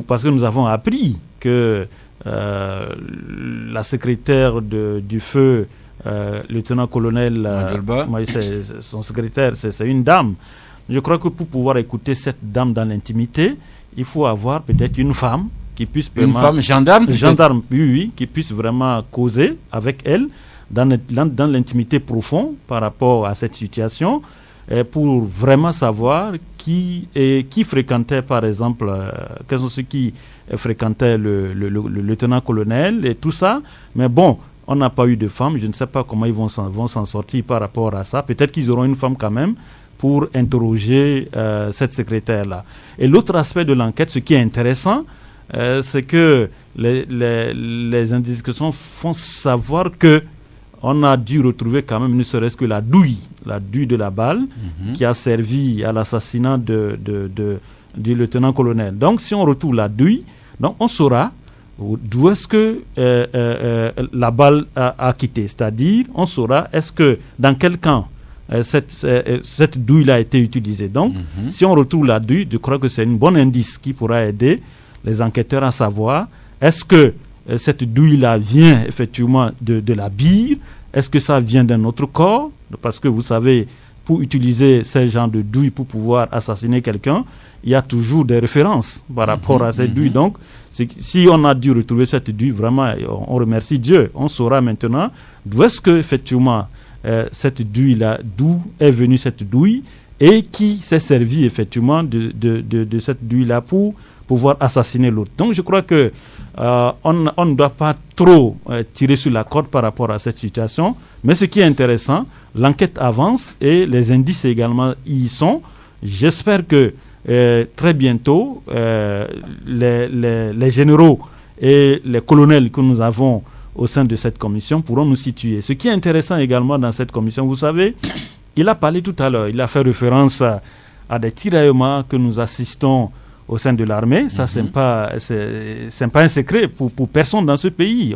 parce que nous avons appris que la secrétaire du feu, lieutenant-colonel, son secrétaire, c'est une dame. Je crois que pour pouvoir écouter cette dame dans l'intimité, il faut avoir peut-être une femme qui puisse une femme gendarme, oui, qui puisse vraiment causer avec elle dans l'intimité profonde par rapport à cette situation, pour vraiment savoir qui fréquentait par exemple, quels sont ceux qui fréquentaient le lieutenant-colonel et tout ça. Mais bon, on n'a pas eu de femme, je ne sais pas comment ils vont s'en sortir par rapport à ça. Peut-être qu'ils auront une femme quand même pour interroger cette secrétaire-là. Et l'autre aspect de l'enquête, ce qui est intéressant, c'est que les indications font savoir que on a dû retrouver quand même ne serait-ce que la douille de la balle qui a servi à l'assassinat du lieutenant-colonel. Donc si on retrouve la douille, donc on saura d'où est-ce que la balle a quitté. C'est-à-dire, on saura est-ce que dans quel camp cette douille-là a été utilisée. Donc, si on retrouve la douille, je crois que c'est un bon indice qui pourra aider les enquêteurs à savoir est-ce que cette douille-là vient effectivement de la bire, est-ce que ça vient d'un autre corps, parce que vous savez, pour utiliser ce genre de douille pour pouvoir assassiner quelqu'un, il y a toujours des références par rapport à cette douille. Donc, si on a dû retrouver cette douille, vraiment, on remercie Dieu. On saura maintenant d'où est-ce que, effectivement, cette douille-là, d'où est venue cette douille et qui s'est servi, effectivement, de cette douille-là pour pouvoir assassiner l'autre. Donc, je crois que on ne doit pas trop tirer sur la corde par rapport à cette situation. Mais ce qui est intéressant, l'enquête avance et les indices également y sont. J'espère que très bientôt, les généraux et les colonels que nous avons au sein de cette commission pourront nous situer. Ce qui est intéressant également dans cette commission, vous savez, il a parlé tout à l'heure, il a fait référence à des tiraillements que nous assistons au sein de l'armée. Ça, c'est pas un secret pour personne dans ce pays.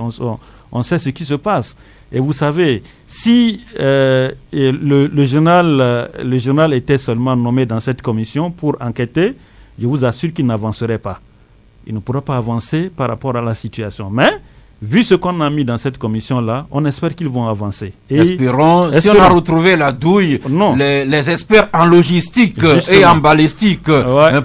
On sait ce qui se passe. Et vous savez, si le journal était seulement nommé dans cette commission pour enquêter, je vous assure qu'il n'avancerait pas. Il ne pourra pas avancer par rapport à la situation. Mais, vu ce qu'on a mis dans cette commission-là, on espère qu'ils vont avancer. Espérons. Si on a retrouvé la douille, les experts en logistique et en balistique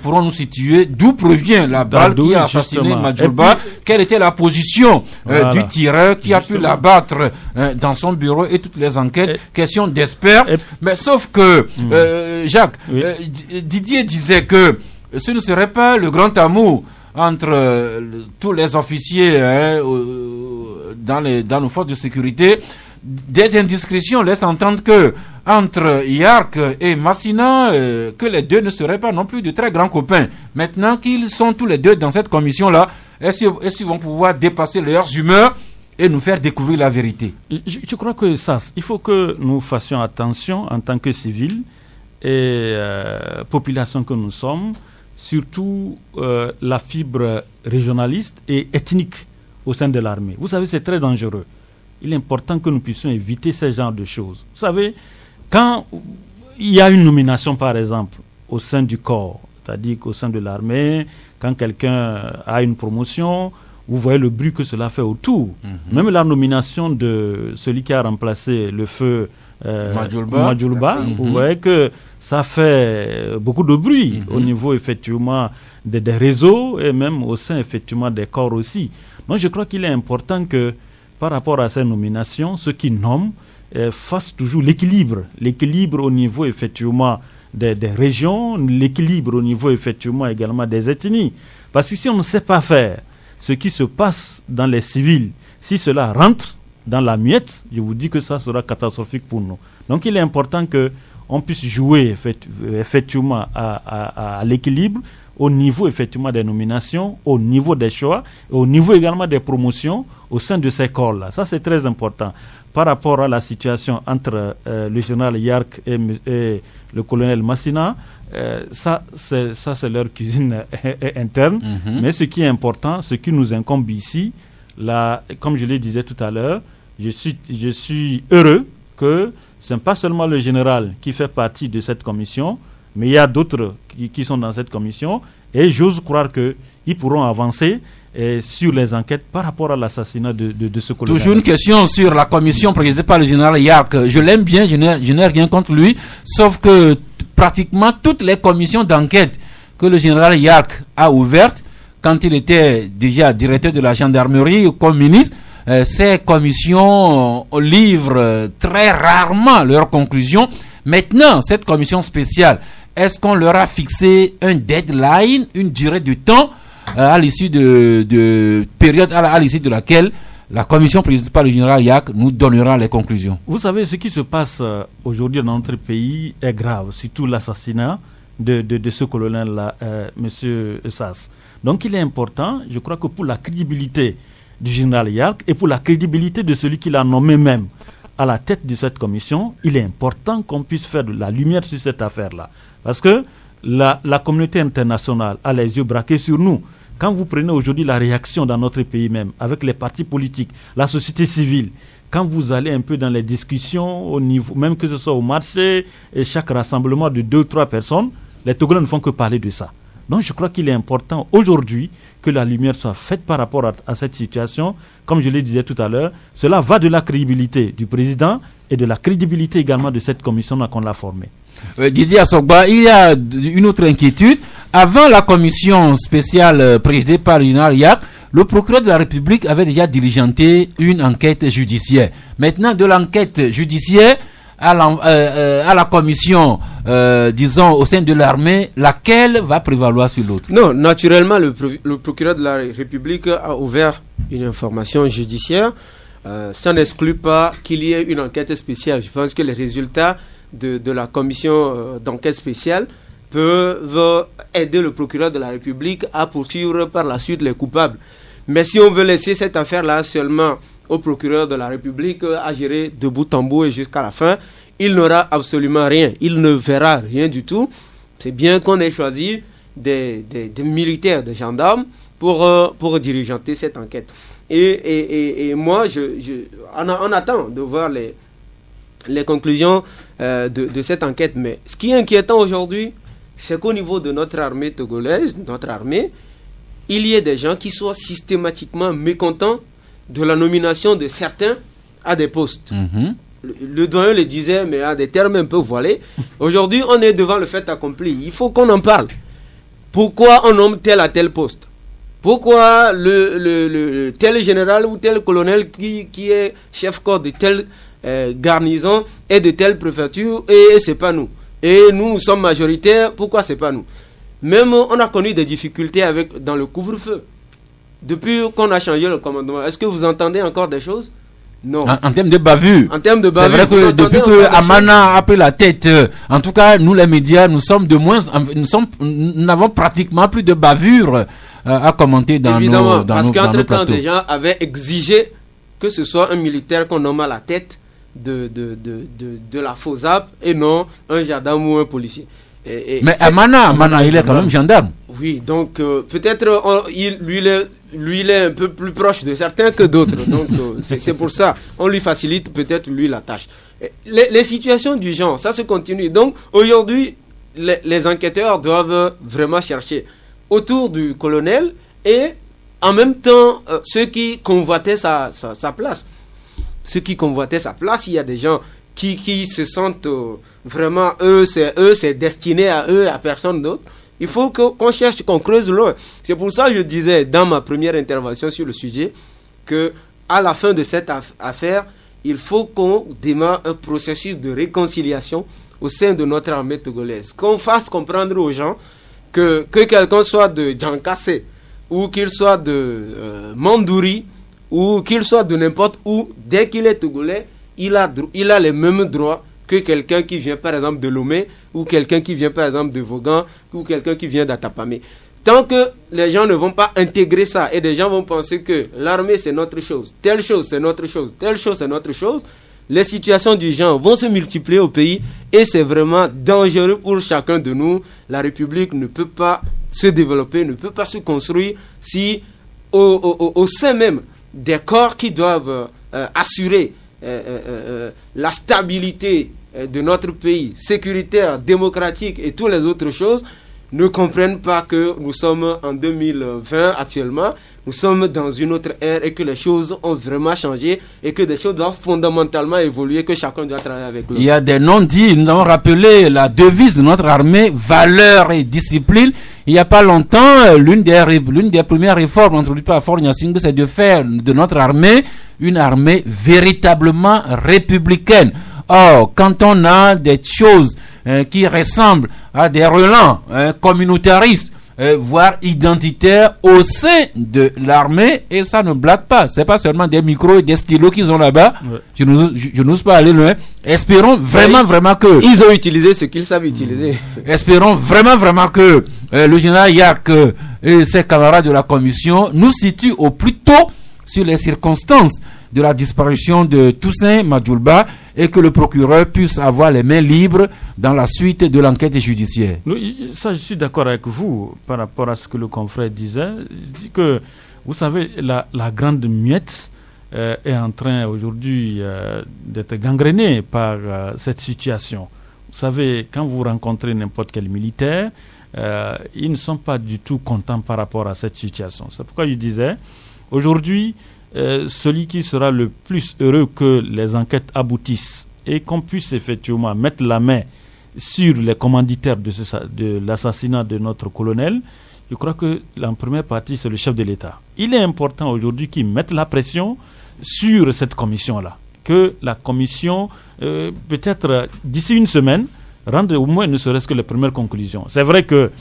pourront nous situer d'où provient la balle qui a assassiné Madjoulba, quelle était la position du tireur qui a pu l'abattre dans son bureau et toutes les enquêtes. Question d'experts. Mais sauf que, Jacques, Didier disait que ce ne serait pas le grand amour entre tous les officiers dans nos forces de sécurité. Des indiscrétions laissent entendre que entre Yark et Massina, que les deux ne seraient pas non plus de très grands copains. Maintenant qu'ils sont tous les deux dans cette commission-là, est-ce qu'ils vont pouvoir dépasser leurs humeurs et nous faire découvrir la vérité? Je crois que ça, il faut que nous fassions attention en tant que civils et population que nous sommes, surtout la fibre régionaliste et ethnique au sein de l'armée. Vous savez, c'est très dangereux. Il est important que nous puissions éviter ce genre de choses. Vous savez, quand il y a une nomination, par exemple, au sein du corps, c'est-à-dire qu'au sein de l'armée, quand quelqu'un a une promotion, vous voyez le bruit que cela fait autour. Même la nomination de celui qui a remplacé le feu Madjoulba, vous voyez que ça fait beaucoup de bruit au niveau effectivement des réseaux et même au sein effectivement des corps aussi. Donc je crois qu'il est important que par rapport à ces nominations, ceux qui nomment fassent toujours l'équilibre au niveau effectivement des régions, l'équilibre au niveau effectivement également des ethnies. Parce que si on ne sait pas faire ce qui se passe dans les civils, si cela rentre dans la miette, je vous dis que ça sera catastrophique pour nous. Donc il est important qu'on puisse jouer effectivement à l'équilibre au niveau effectivement des nominations, au niveau des choix, et au niveau également des promotions au sein de ces corps-là. Ça, c'est très important. Par rapport à la situation entre le général Yark et le colonel Massina, ça c'est leur cuisine interne. Mais ce qui est important, ce qui nous incombe ici, comme je le disais tout à l'heure, je suis heureux que ce n'est pas seulement le général qui fait partie de cette commission, mais il y a d'autres qui sont dans cette commission, et j'ose croire qu'ils pourront avancer sur les enquêtes par rapport à l'assassinat de ce colonel. Toujours une question sur la commission présidée par le général Yark. Je l'aime bien, je n'ai rien contre lui, sauf que pratiquement toutes les commissions d'enquête que le général Yark a ouvertes, quand il était déjà directeur de la gendarmerie ou comme ministre, ces commissions livrent très rarement leurs conclusions. Maintenant, cette commission spéciale, est-ce qu'on leur a fixé un deadline, une durée de temps à l'issue de période à l'issue de laquelle la commission présidée par le général Yark nous donnera les conclusions? Vous savez, ce qui se passe aujourd'hui dans notre pays est grave, surtout l'assassinat de ce colonel-là, M. Sass. Donc il est important, je crois que pour la crédibilité du général Yark et pour la crédibilité de celui qui l'a nommé même à la tête de cette commission, il est important qu'on puisse faire de la lumière sur cette affaire-là. Parce que la communauté internationale a les yeux braqués sur nous. Quand vous prenez aujourd'hui la réaction dans notre pays même, avec les partis politiques, la société civile, quand vous allez un peu dans les discussions, au niveau, même que ce soit au marché, et chaque rassemblement de 2 ou 3 personnes, les Togolais ne font que parler de ça. Donc je crois qu'il est important aujourd'hui que la lumière soit faite par rapport à cette situation. Comme je le disais tout à l'heure, cela va de la crédibilité du président et de la crédibilité également de cette commission qu'on l'a formée. Didier Assogba, il y a une autre inquiétude. Avant la commission spéciale présidée par le général Yak, le procureur de la République avait déjà diligenté une enquête judiciaire. Maintenant, de l'enquête judiciaire à la commission, disons, au sein de l'armée, laquelle va prévaloir sur l'autre? Non, naturellement, le procureur de la République a ouvert une information judiciaire. Ça n'exclut pas qu'il y ait une enquête spéciale. Je pense que les résultats de la commission d'enquête spéciale peuvent aider le procureur de la République à poursuivre par la suite les coupables. Mais si on veut laisser cette affaire-là seulement au procureur de la République à gérer de bout en bout et jusqu'à la fin, il n'aura absolument rien. Il ne verra rien du tout. C'est bien qu'on ait choisi des militaires, des gendarmes pour diligenter cette enquête. Et moi, on attend de voir les conclusions de cette enquête. Mais ce qui est inquiétant aujourd'hui, c'est qu'au niveau de notre armée togolaise, notre armée, il y ait des gens qui soient systématiquement mécontents de la nomination de certains à des postes. Le doyen le disait, mais à des termes un peu voilés. Aujourd'hui, on est devant le fait accompli. Il faut qu'on en parle. Pourquoi on nomme tel à tel poste? Pourquoi le tel général ou tel colonel qui est chef-corps de telle garnison et de telle préfecture et c'est pas nous? Et nous sommes majoritaires, pourquoi c'est pas nous? Même on a connu des difficultés dans le couvre-feu. Depuis qu'on a changé le commandement, est-ce que vous entendez encore des choses? Non. En termes de bavure. En termes de bavure. C'est vrai que depuis que Amana a pris la tête, en tout cas, nous les médias, nous n'avons pratiquement plus de bavure à commenter dans nos parce qu'entre-temps, plateaux. des gens avaient exigé que ce soit un militaire qu'on nomme à la tête de la FOSAP et non un gendarme ou un policier. Mais Amana, il est quand même gendarme. Oui, donc peut-être lui il est un peu plus proche de certains que d'autres. Donc c'est pour ça, on lui facilite peut-être lui la tâche. Les situations du genre, ça se continue. Donc aujourd'hui, les enquêteurs doivent vraiment chercher autour du colonel et en même temps ceux qui convoitaient sa place. Ceux qui convoitaient sa place, il y a des gens qui se sentent vraiment c'est destiné à eux, à personne d'autre. Il faut qu'on cherche, qu'on creuse loin. C'est pour ça que je disais dans ma première intervention sur le sujet que à la fin de cette affaire, il faut qu'on démarre un processus de réconciliation au sein de notre armée togolaise. Qu'on fasse comprendre aux gens que quelqu'un soit de Djankassé ou qu'il soit de Mandouri ou qu'il soit de n'importe où, dès qu'il est togolais, il a les mêmes droits que quelqu'un qui vient par exemple de Lomé ou quelqu'un qui vient par exemple de Vaughan ou quelqu'un qui vient d'Atapamé. Tant que les gens ne vont pas intégrer ça et des gens vont penser que l'armée c'est notre chose, telle chose c'est notre chose, telle chose c'est notre chose, les situations du genre vont se multiplier au pays et c'est vraiment dangereux pour chacun de nous. La République ne peut pas se développer, ne peut pas se construire si au sein même des corps qui doivent assurer la stabilité de notre pays, sécuritaire, démocratique et toutes les autres choses, ne comprennent pas que nous sommes en 2020 actuellement, nous sommes dans une autre ère et que les choses ont vraiment changé et que des choses doivent fondamentalement évoluer, que chacun doit travailler avec l'autre. Il y a des non-dits, nous avons rappelé la devise de notre armée, valeur et discipline. Il n'y a pas longtemps, l'une des premières réformes introduites par Faure Gnassingbé, c'est de faire de notre armée une armée véritablement républicaine. Or, quand on a des choses qui ressemblent à des relents communautaristes, voire identitaires au sein de l'armée, et ça ne blague pas. C'est pas seulement des micros et des stylos qu'ils ont là-bas. Ouais. Je n'ose pas aller loin. Espérons vraiment que... Ils ont utilisé ce qu'ils savent utiliser. Espérons vraiment que le général Yak et ses camarades de la commission nous situent au plus tôt sur les circonstances de la disparition de Toussaint Madjoulba et que le procureur puisse avoir les mains libres dans la suite de l'enquête judiciaire. Ça, je suis d'accord avec vous par rapport à ce que le confrère disait. Je dis que, vous savez, la grande muette est en train aujourd'hui d'être gangrénée par cette situation. Vous savez, quand vous rencontrez n'importe quel militaire, ils ne sont pas du tout contents par rapport à cette situation. C'est pourquoi je disais, aujourd'hui, celui qui sera le plus heureux que les enquêtes aboutissent et qu'on puisse effectivement mettre la main sur les commanditaires de l'assassinat de notre colonel, je crois que la première partie, c'est le chef de l'État. Il est important aujourd'hui qu'ils mettent la pression sur cette commission-là. Que la commission, peut-être d'ici une semaine, rendre au moins ne serait-ce que les premières conclusions. C'est vrai que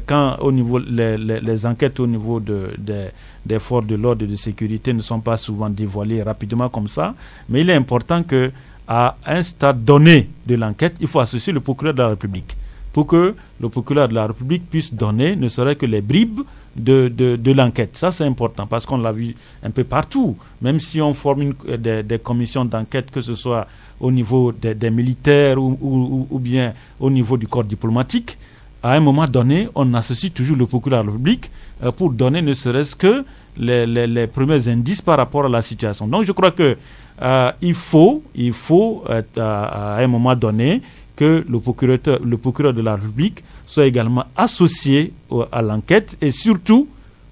quand au niveau les enquêtes au niveau des forces de l'ordre et de sécurité ne sont pas souvent dévoilées rapidement comme ça, mais il est important que à un stade donné de l'enquête, il faut associer le procureur de la République pour que le procureur de la République puisse donner ne serait que les bribes de l'enquête. Ça, c'est important parce qu'on l'a vu un peu partout. Même si on forme des commissions d'enquête, que ce soit au niveau des militaires ou bien au niveau du corps diplomatique, à un moment donné, on associe toujours le procureur de la République pour donner ne serait-ce que les premiers indices par rapport à la situation. Donc, je crois que il faut à un moment donné que le procureur de la République soit également associé à l'enquête et surtout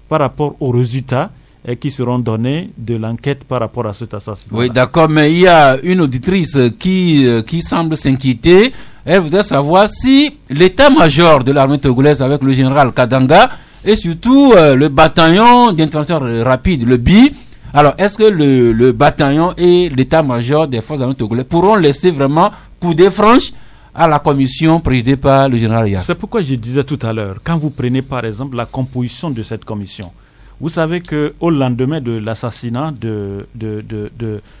par rapport aux résultats qui seront donnés de l'enquête par rapport à cet assassinat. Oui, d'accord, mais il y a une auditrice qui semble s'inquiéter. Elle voudrait savoir si l'état-major de l'armée togolaise avec le général Kadanga et surtout le bataillon d'intervention rapide, le BI, alors est-ce que le bataillon et l'état-major des forces armées togolaises pourront laisser vraiment couder franche à la commission présidée par le général Yak? C'est pourquoi je disais tout à l'heure, quand vous prenez par exemple la composition de cette commission, vous savez qu'au lendemain de l'assassinat de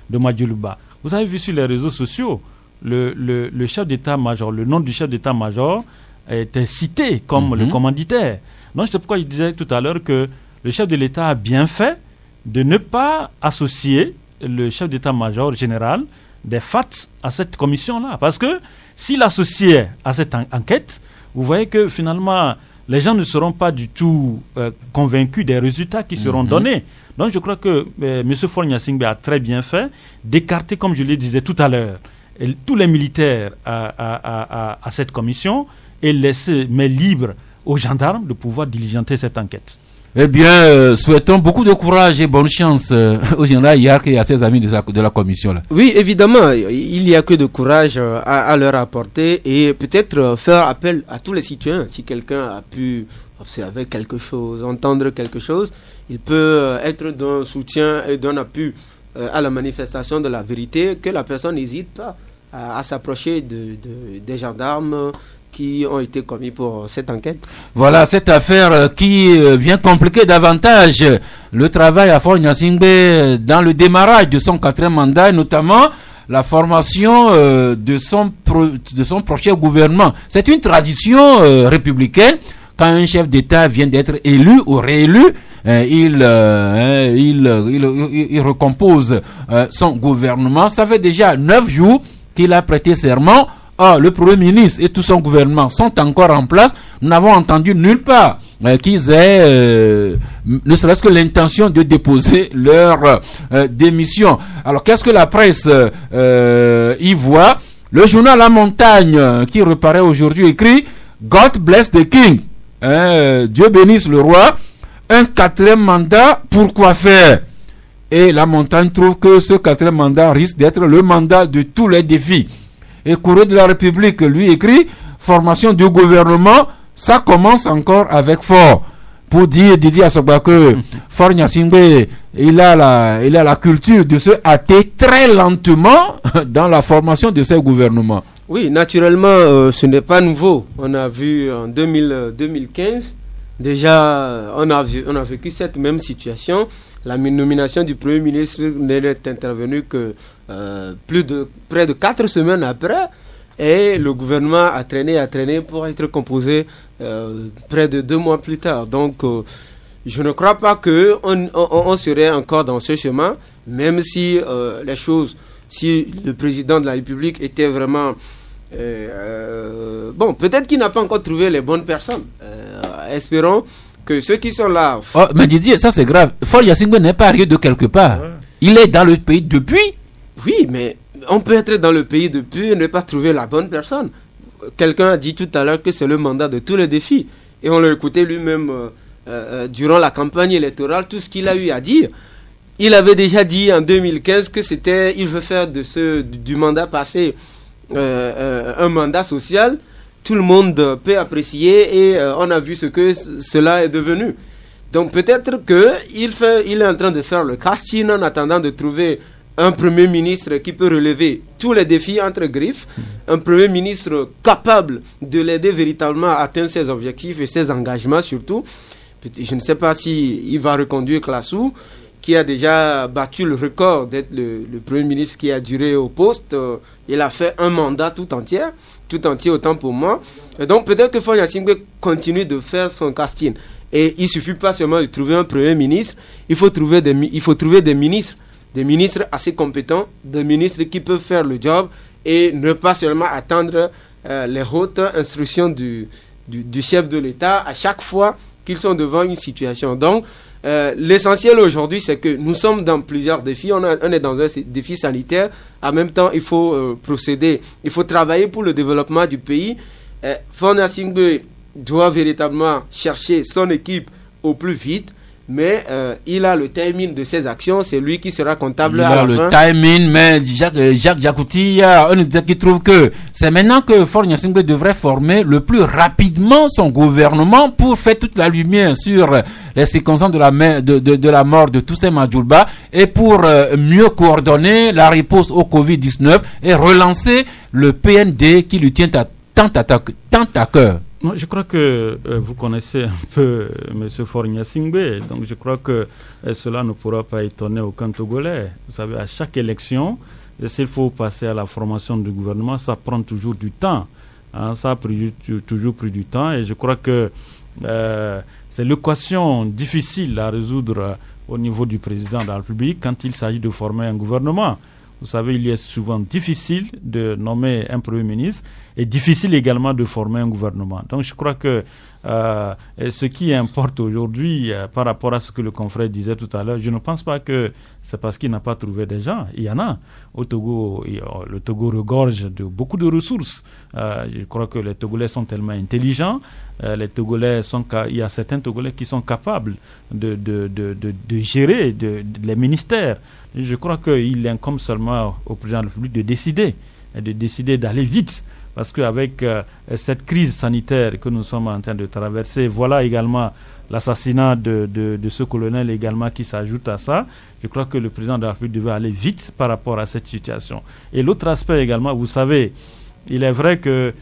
Madjuluba, vous avez vu sur les réseaux sociaux, le chef d'état-major, le nom du chef d'état-major était cité comme le commanditaire. Donc c'est pourquoi je disais tout à l'heure que le chef de l'État a bien fait de ne pas associer le chef d'état-major général des FAT à cette commission-là. Parce que s'il associait à cette enquête, vous voyez que finalement, les gens ne seront pas du tout convaincus des résultats qui seront donnés. Donc je crois que M. Faure Gnassingbé a très bien fait d'écarter, comme je le disais tout à l'heure, tous les militaires à cette commission et laisser libre aux gendarmes de pouvoir diligenter cette enquête. Eh bien, souhaitons beaucoup de courage et bonne chance au général Yark et à ses amis de la commission là. Oui, évidemment, il n'y a que de courage à leur apporter et peut-être faire appel à tous les citoyens. Si quelqu'un a pu observer quelque chose, entendre quelque chose, il peut être d'un soutien et d'un appui à la manifestation de la vérité, que la personne n'hésite pas à s'approcher des gendarmes qui ont été commis pour cette enquête. Voilà, cette affaire qui vient compliquer davantage le travail à Faure Gnassingbé dans le démarrage de son 4e mandat, et notamment la formation de son prochain gouvernement. C'est une tradition républicaine. Quand un chef d'État vient d'être élu ou réélu, il recompose son gouvernement. Ça fait déjà 9 jours qu'il a prêté serment. Or, le Premier ministre et tout son gouvernement sont encore en place. Nous n'avons entendu nulle part qu'ils aient ne serait-ce que l'intention de déposer leur démission. Alors, qu'est-ce que la presse y voit? Le journal La Montagne, qui reparaît aujourd'hui, écrit « God bless the King ». Dieu bénisse le roi. Un 4e mandat, pourquoi faire? Et La Montagne trouve que ce 4e mandat risque d'être le mandat de tous les défis. Et Courrier de la République lui écrit formation du gouvernement, ça commence encore avec Faure. Pour dire Didier Assogba que Faure Gnassingbé, il a la culture de se hâter très lentement dans la formation de ces gouvernements. Oui, naturellement, ce n'est pas nouveau. On a vu en 2015, déjà, on a vécu cette même situation. La nomination du Premier ministre n'est intervenue que près de 4 semaines après, et le gouvernement a traîné pour être composé près de 2 mois plus tard. Donc, je ne crois pas qu'on serait encore dans ce chemin, même si si le président de la République était vraiment... peut-être qu'il n'a pas encore trouvé les bonnes personnes. Espérons que ceux qui sont là... Oh, mais Didier, ça c'est grave. Faure Gnassingbé n'est pas arrivé de quelque part. Ouais. Il est dans le pays depuis. Oui, mais on peut être dans le pays depuis et ne pas trouver la bonne personne. Quelqu'un a dit tout à l'heure que c'est le mandat de tous les défis. Et on l'a écouté lui-même durant la campagne électorale, tout ce qu'il a eu à dire. il avait déjà dit en 2015 que il veut faire du mandat passé un mandat social. Tout le monde peut apprécier et on a vu ce que cela est devenu. Donc peut-être qu'il est en train de faire le casting en attendant de trouver un premier ministre qui peut relever tous les défis entre griffes, un premier ministre capable de l'aider véritablement à atteindre ses objectifs et ses engagements surtout. Je ne sais pas s'il va reconduire Classou, qui a déjà battu le record d'être le premier ministre qui a duré au poste. Il a fait un mandat tout entier autant pour moi. Et donc peut-être que Faure Gnassingbé continue de faire son casting. Et il ne suffit pas seulement de trouver un premier ministre, il faut trouver des ministres assez compétents, des ministres qui peuvent faire le job et ne pas seulement attendre les hautes instructions du chef de l'État à chaque fois qu'ils sont devant une situation. Donc, l'essentiel aujourd'hui, c'est que nous sommes dans plusieurs défis. On est dans un défi sanitaire. En même temps, il faut procéder, il faut travailler pour le développement du pays. Faure Gnassingbé doit véritablement chercher son équipe au plus vite. Mais il a le timing de ses actions, c'est lui qui sera comptable à la fin. Il a le timing, mais Jacques Diakouti, il y a un qui trouve que c'est maintenant que Faure Gnassingbé devrait former le plus rapidement son gouvernement pour faire toute la lumière sur les circonstances de la mort de Toussaint Madjoulba et pour mieux coordonner la riposte au Covid-19 et relancer le PND qui lui tient tant à cœur. Non, je crois que vous connaissez un peu M. Faure Gnassingbé, donc je crois que cela ne pourra pas étonner aucun Togolais. Vous savez, à chaque élection, s'il faut passer à la formation du gouvernement, ça prend toujours du temps. Ça a toujours pris du temps et je crois que c'est l'équation difficile à résoudre au niveau du président de la République quand il s'agit de former un gouvernement. Vous savez, il est souvent difficile de nommer un Premier ministre et difficile également de former un gouvernement. Donc je crois que ce qui importe aujourd'hui par rapport à ce que le confrère disait tout à l'heure, je ne pense pas que c'est parce qu'il n'a pas trouvé des gens. Il y en a. Au Togo, le Togo regorge de beaucoup de ressources. Je crois que les Togolais sont tellement intelligents. Les Togolais il y a certains Togolais qui sont capables de gérer les ministères. Je crois qu'il incombe seulement au président de la République de décider d'aller vite. Parce qu'avec cette crise sanitaire que nous sommes en train de traverser, voilà également l'assassinat de ce colonel également qui s'ajoute à ça. Je crois que le président de la République devait aller vite par rapport à cette situation. Et l'autre aspect également, vous savez, il est vrai que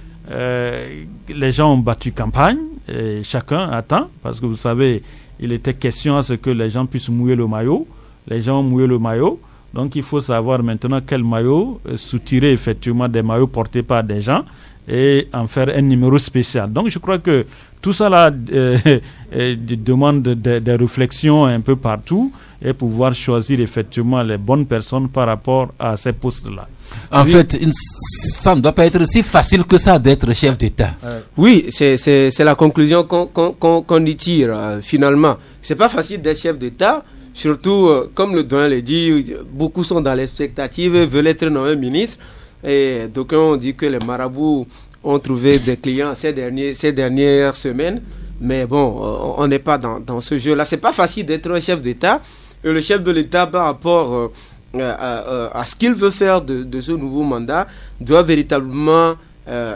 les gens ont battu campagne, et chacun attend, parce que vous savez, il était question à ce que les gens puissent mouiller le maillot. Les gens ont mouillé le maillot. Donc il faut savoir maintenant quel maillot soutirer effectivement des maillots portés par des gens et en faire un numéro spécial. Donc je crois que tout ça là demande des réflexions un peu partout et pouvoir choisir effectivement les bonnes personnes par rapport à ces postes-là. En fait, ça ne doit pas être si facile que ça d'être chef d'État. Oui, c'est la conclusion qu'on y tire finalement. C'est pas facile d'être chef d'État. Surtout, comme le doyen l'a dit, beaucoup sont dans l'expectative et veulent être nommés ministres. Et donc on dit que les marabouts ont trouvé des clients ces dernières semaines. Mais bon, on n'est pas dans ce jeu-là. C'est pas facile d'être un chef d'État. Et le chef de l'État, par rapport à ce qu'il veut faire de ce nouveau mandat, doit véritablement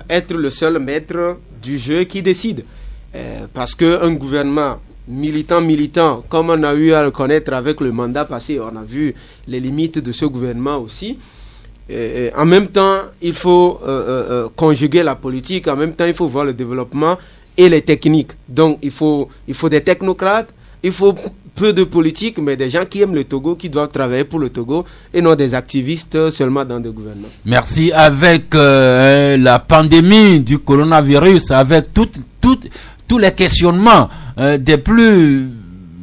être le seul maître du jeu qui décide. Parce qu'un gouvernement militant, comme on a eu à le connaître avec le mandat passé, on a vu les limites de ce gouvernement aussi. En même temps, il faut conjuguer la politique, en même temps, il faut voir le développement et les techniques. Donc, il faut des technocrates, il faut peu de politique, mais des gens qui aiment le Togo, qui doivent travailler pour le Togo, et non des activistes seulement dans des gouvernements. Merci. Avec la pandémie du coronavirus, avec tous les questionnements des plus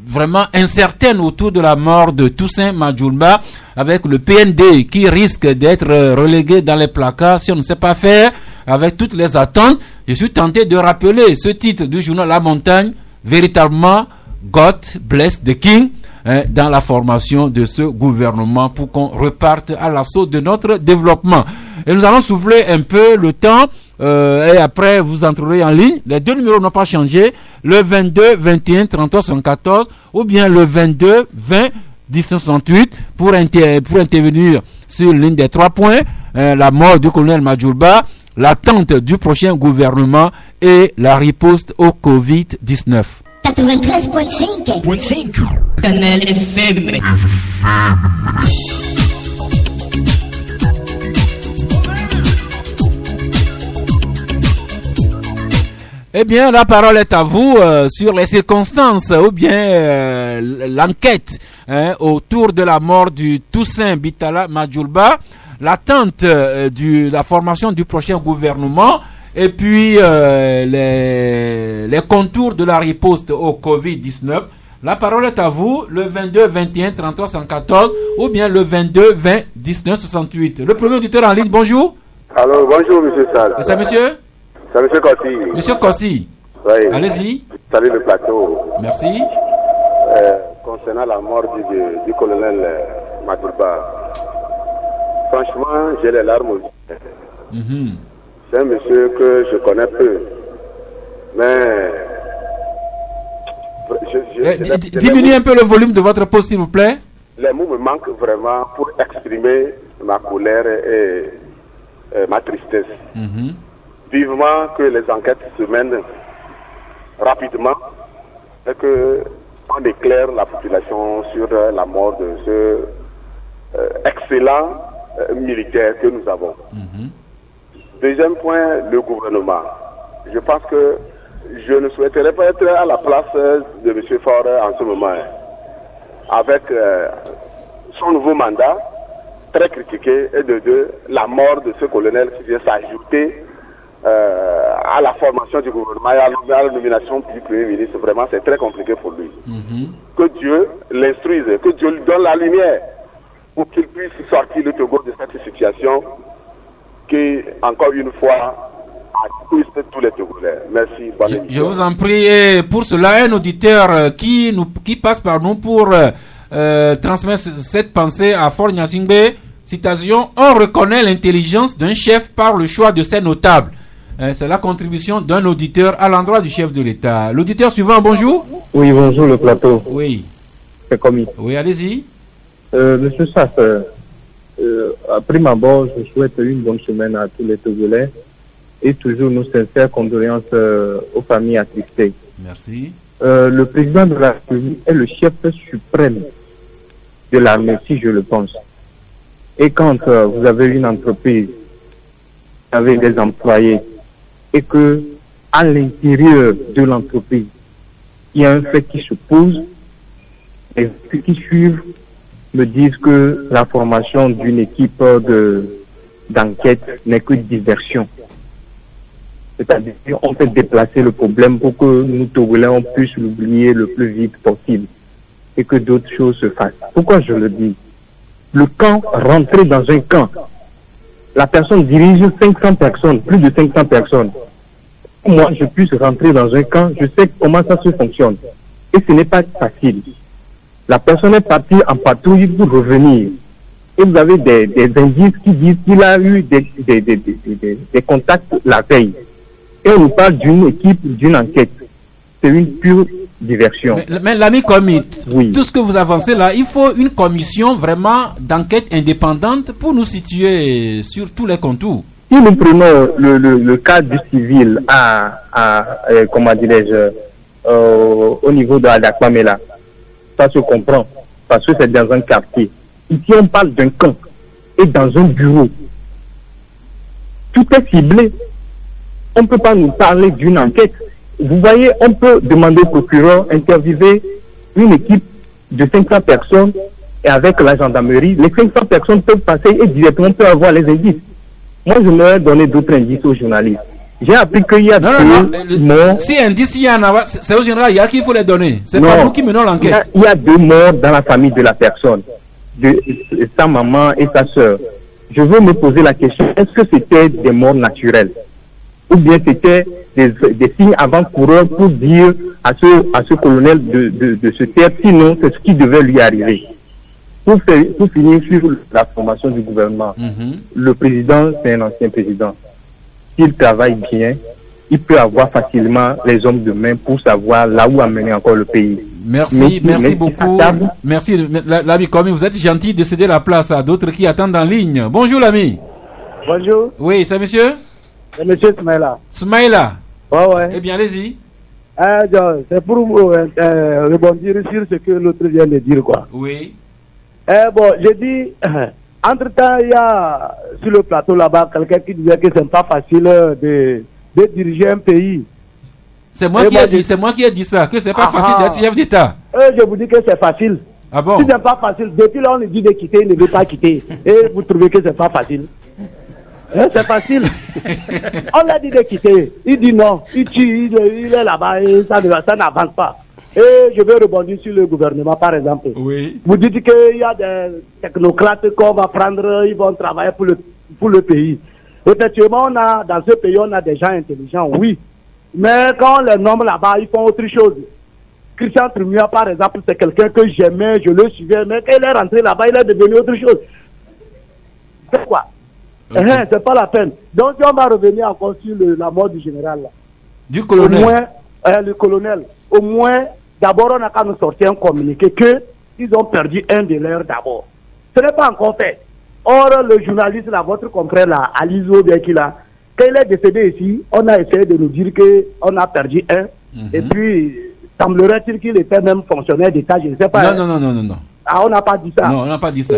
vraiment incertains autour de la mort de Toussaint Madjoulba, avec le PND qui risque d'être relégué dans les placards si on ne sait pas faire, avec toutes les attentes, je suis tenté de rappeler ce titre du journal La Montagne, véritablement God bless the King, dans la formation de ce gouvernement pour qu'on reparte à l'assaut de notre développement. Et nous allons souffler un peu le temps et après vous entrerez en ligne. Les deux numéros n'ont pas changé, le 22 21 33 74 ou bien le 22 20 1968 pour intervenir sur l'une des 3 points, la mort du colonel Madjoulba, l'attente du prochain gouvernement et la riposte au Covid-19. 93.5 Canal FM. Eh bien, la parole est à vous sur les circonstances ou bien l'enquête autour de la mort du Toussaint Bitala Madjoulba, l'attente de la formation du prochain gouvernement et puis les contours de la riposte au Covid-19. La parole est à vous, le 22 21 33 114 ou bien le 22 20 19 68. Le premier auditeur en ligne, bonjour. Alors, bonjour, monsieur Sall. C'est monsieur? C'est monsieur Kossi. Monsieur Kossi. Oui. Allez-y. Salut le plateau. Merci. Concernant la mort du colonel Madjoulba, franchement, j'ai les larmes aux yeux. C'est un monsieur que je connais peu. Mais... Diminuez un peu le volume de votre poste, s'il vous plaît. Les mots me manquent vraiment pour exprimer ma colère et ma tristesse. Vivement que les enquêtes se mènent rapidement et qu'on éclaire la population sur la mort de ce excellent militaire que nous avons. Deuxième point, le gouvernement. Je pense que je ne souhaiterais pas être à la place de M. Faure en ce moment. Avec son nouveau mandat, très critiqué, et de deux, la mort de ce colonel qui vient s'ajouter à la formation du gouvernement et à la nomination du Premier ministre. Vraiment, c'est très compliqué pour lui. Que Dieu l'instruise, que Dieu lui donne la lumière pour qu'il puisse sortir le Togo de cette situation qui, encore une fois, attristent tous les Togolais. Merci. Je vous en prie. Et pour cela, un auditeur qui passe par nous pour transmettre cette pensée à Faure Gnassingbé. Citation: on reconnaît l'intelligence d'un chef par le choix de ses notables. C'est la contribution d'un auditeur à l'endroit du chef de l'État. L'auditeur suivant, bonjour. Oui, bonjour le plateau. Oui. C'est commis. Oui, allez-y. Monsieur Sass, à prime abord, je souhaite une bonne semaine à tous les Togolais et toujours nos sincères condoléances aux familles attristées. Merci. Le président de la République est le chef suprême de l'armée, si je le pense. Et quand vous avez une entreprise avec des employés et que à l'intérieur de l'entreprise, il y a un fait qui se pose, et ceux qui suivent me disent que la formation d'une équipe d'enquête n'est que diversion. C'est-à-dire qu'on peut déplacer le problème pour que nous, Togolais, on puisse l'oublier le plus vite possible et que d'autres choses se fassent. Pourquoi je le dis? Le camp, rentrer dans un camp, la personne dirige 500 personnes, plus de 500 personnes. Moi, je puisse rentrer dans un camp, je sais comment ça se fonctionne. Et ce n'est pas facile. La personne est partie en patrouille pour revenir. Et vous avez des indices qui disent qu'il a eu des contacts la veille. Et on nous parle d'une équipe, d'une enquête. C'est une pure diversion. Mais l'ami Comit, oui. Tout ce que vous avancez là, il faut une commission vraiment d'enquête indépendante pour nous situer sur tous les contours. Si nous prenons le cas du civil comment dirais-je, au niveau de Adakwamela, ça se comprend, parce que c'est dans un quartier. Ici, on parle d'un camp et dans un bureau. Tout est ciblé. On ne peut pas nous parler d'une enquête. Vous voyez, on peut demander au procureur, interviewer une équipe de 500 personnes et avec la gendarmerie, les 500 personnes peuvent passer et directement peuvent avoir les indices. Moi, je m'aurais donné d'autres indices aux journalistes. J'ai appris qu'il y a deux morts. Si indices il y en a, c'est au général, il y a qu'il faut les donner. C'est pas nous qui menons l'enquête. Il y a 2 morts dans la famille de la personne, de sa maman et sa soeur. Je veux me poser la question, est-ce que c'était des morts naturelles? Ou bien c'était des signes avant-coureurs pour dire à ce colonel de se taire, sinon c'est ce qui devait lui arriver. Pour finir sur la formation du gouvernement, le président, c'est un ancien président. S'il travaille bien, il peut avoir facilement les hommes de main pour savoir là où amener encore le pays. Merci beaucoup. Merci, l'ami Komi, vous êtes gentil de céder la place à d'autres qui attendent en ligne. Bonjour l'ami. Bonjour. Oui, c'est monsieur? C'est monsieur Smaïla. Smaïla. Ouais. Eh bien, allez-y. C'est pour rebondir sur ce que l'autre vient de dire, quoi. Oui. Je dis, entre-temps, il y a sur le plateau là-bas quelqu'un qui disait que c'est pas facile de diriger un pays. C'est moi qui ai dit ça, que c'est pas facile d'être chef d'État. Je vous dis que c'est facile. Ah bon? Si c'est pas facile, depuis là on lui dit de quitter, il ne veut pas quitter. Et vous trouvez que c'est pas facile? C'est facile. On l'a dit de quitter. Il dit non. Il tue, il est là-bas et ça n'avance pas. Et je vais rebondir sur le gouvernement, par exemple. Oui. Vous dites qu'il y a des technocrates qu'on va prendre, ils vont travailler pour le pays. Effectivement, dans ce pays, on a des gens intelligents, oui. Mais quand on les nomme là-bas, ils font autre chose. Christian Trumia, par exemple, c'est quelqu'un que j'aimais, je le suivais, mais quand il est rentré là-bas, il est devenu autre chose. C'est quoi? Okay. C'est pas la peine. Donc, on va revenir encore sur la mort du général. Là. Du colonel. Au moins, le colonel. Au moins, d'abord, on a qu'à nous sortir un communiqué qu'ils ont perdu un de leurs d'abord. Ce n'est pas encore fait. Or, le journaliste, là, votre confrère, là, Alizo, bien qu'il a, quand il est décédé ici, on a essayé de nous dire qu'on a perdu un. Et puis, semblerait-il qu'il était même fonctionnaire d'État, je ne sais pas. Non. Ah, on n'a pas dit ça. Non, on n'a pas dit ça.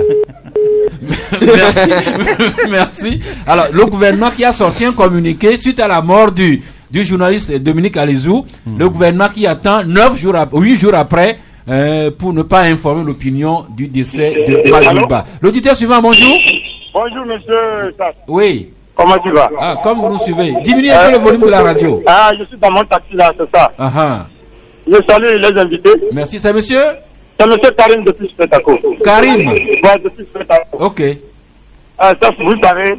Merci. Alors, le gouvernement qui a sorti un communiqué suite à la mort du journaliste Dominique Alizou, le gouvernement qui attend 8 jours après pour ne pas informer l'opinion du décès de Majulba. L'auditeur suivant, bonjour. Bonjour, monsieur Sass. Oui. Comment tu vas? Comme vous nous suivez. Diminuez un peu le volume de la radio. Je suis dans mon taxi là, c'est ça. Je salue les invités. Merci, c'est monsieur? C'est monsieur Karim depuis Spetaco. Karim? Oui, depuis Spetaco. Ok. Ça, vous savez,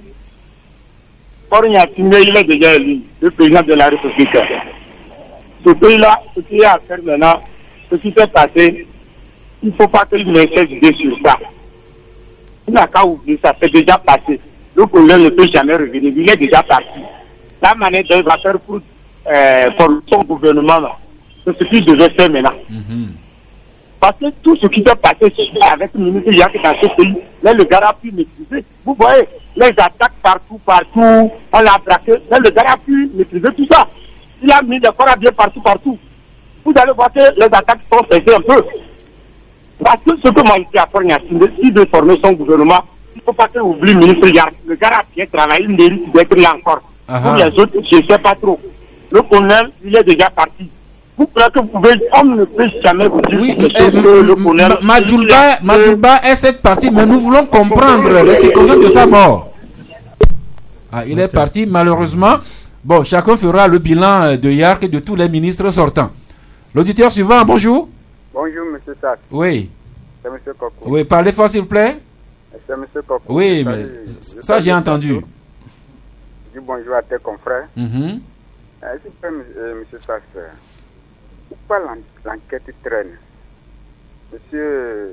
Corigna Timé, il est déjà élu, le président de la République. Ce pays-là, ce qu'il y a à faire maintenant, ce qui s'est passé, il ne faut pas qu'il me laisse idée sur ça. Il n'a qu'à oublier ça, c'est déjà passé. Le colonel ne peut jamais revenir, il est déjà parti. La manière dont il va faire pour son gouvernement, c'est ce qu'il devait faire maintenant. Parce que tout ce qui s'est passé avec le ministre Yac dans ce pays, là, le gars a pu maîtriser. Vous voyez, les attaques partout, on l'a braqué, là, le gars a pu maîtriser tout ça. Il a mis des corps à bien partout. Vous allez voir que les attaques sont faites un peu. Parce que ce que moi je dis à Corigna, s'il veut former son gouvernement, il ne faut pas qu'il oublie le ministre Yac. Le gars a bien travaillé, il mérite d'être là encore. Pour les autres, je ne sais pas trop. Le colonel, il est déjà parti. Vous croyez que vous pouvez, on ne peut jamais vous dire le colonel. Majulba est cette partie, mais nous voulons comprendre les circonstances de sa mort. Il est parti, malheureusement. Bon, chacun fera le bilan de Yark et de tous les ministres sortants. L'auditeur suivant, bonjour. Bonjour, monsieur Sass. Oui. C'est monsieur Coco. Oui, parlez fort, s'il vous plaît. C'est monsieur Coco. Oui, mais ça, j'ai entendu. Je dis bonjour à tes confrères. S'il vous plaît, monsieur Sass, pourquoi l'enquête traîne? Monsieur,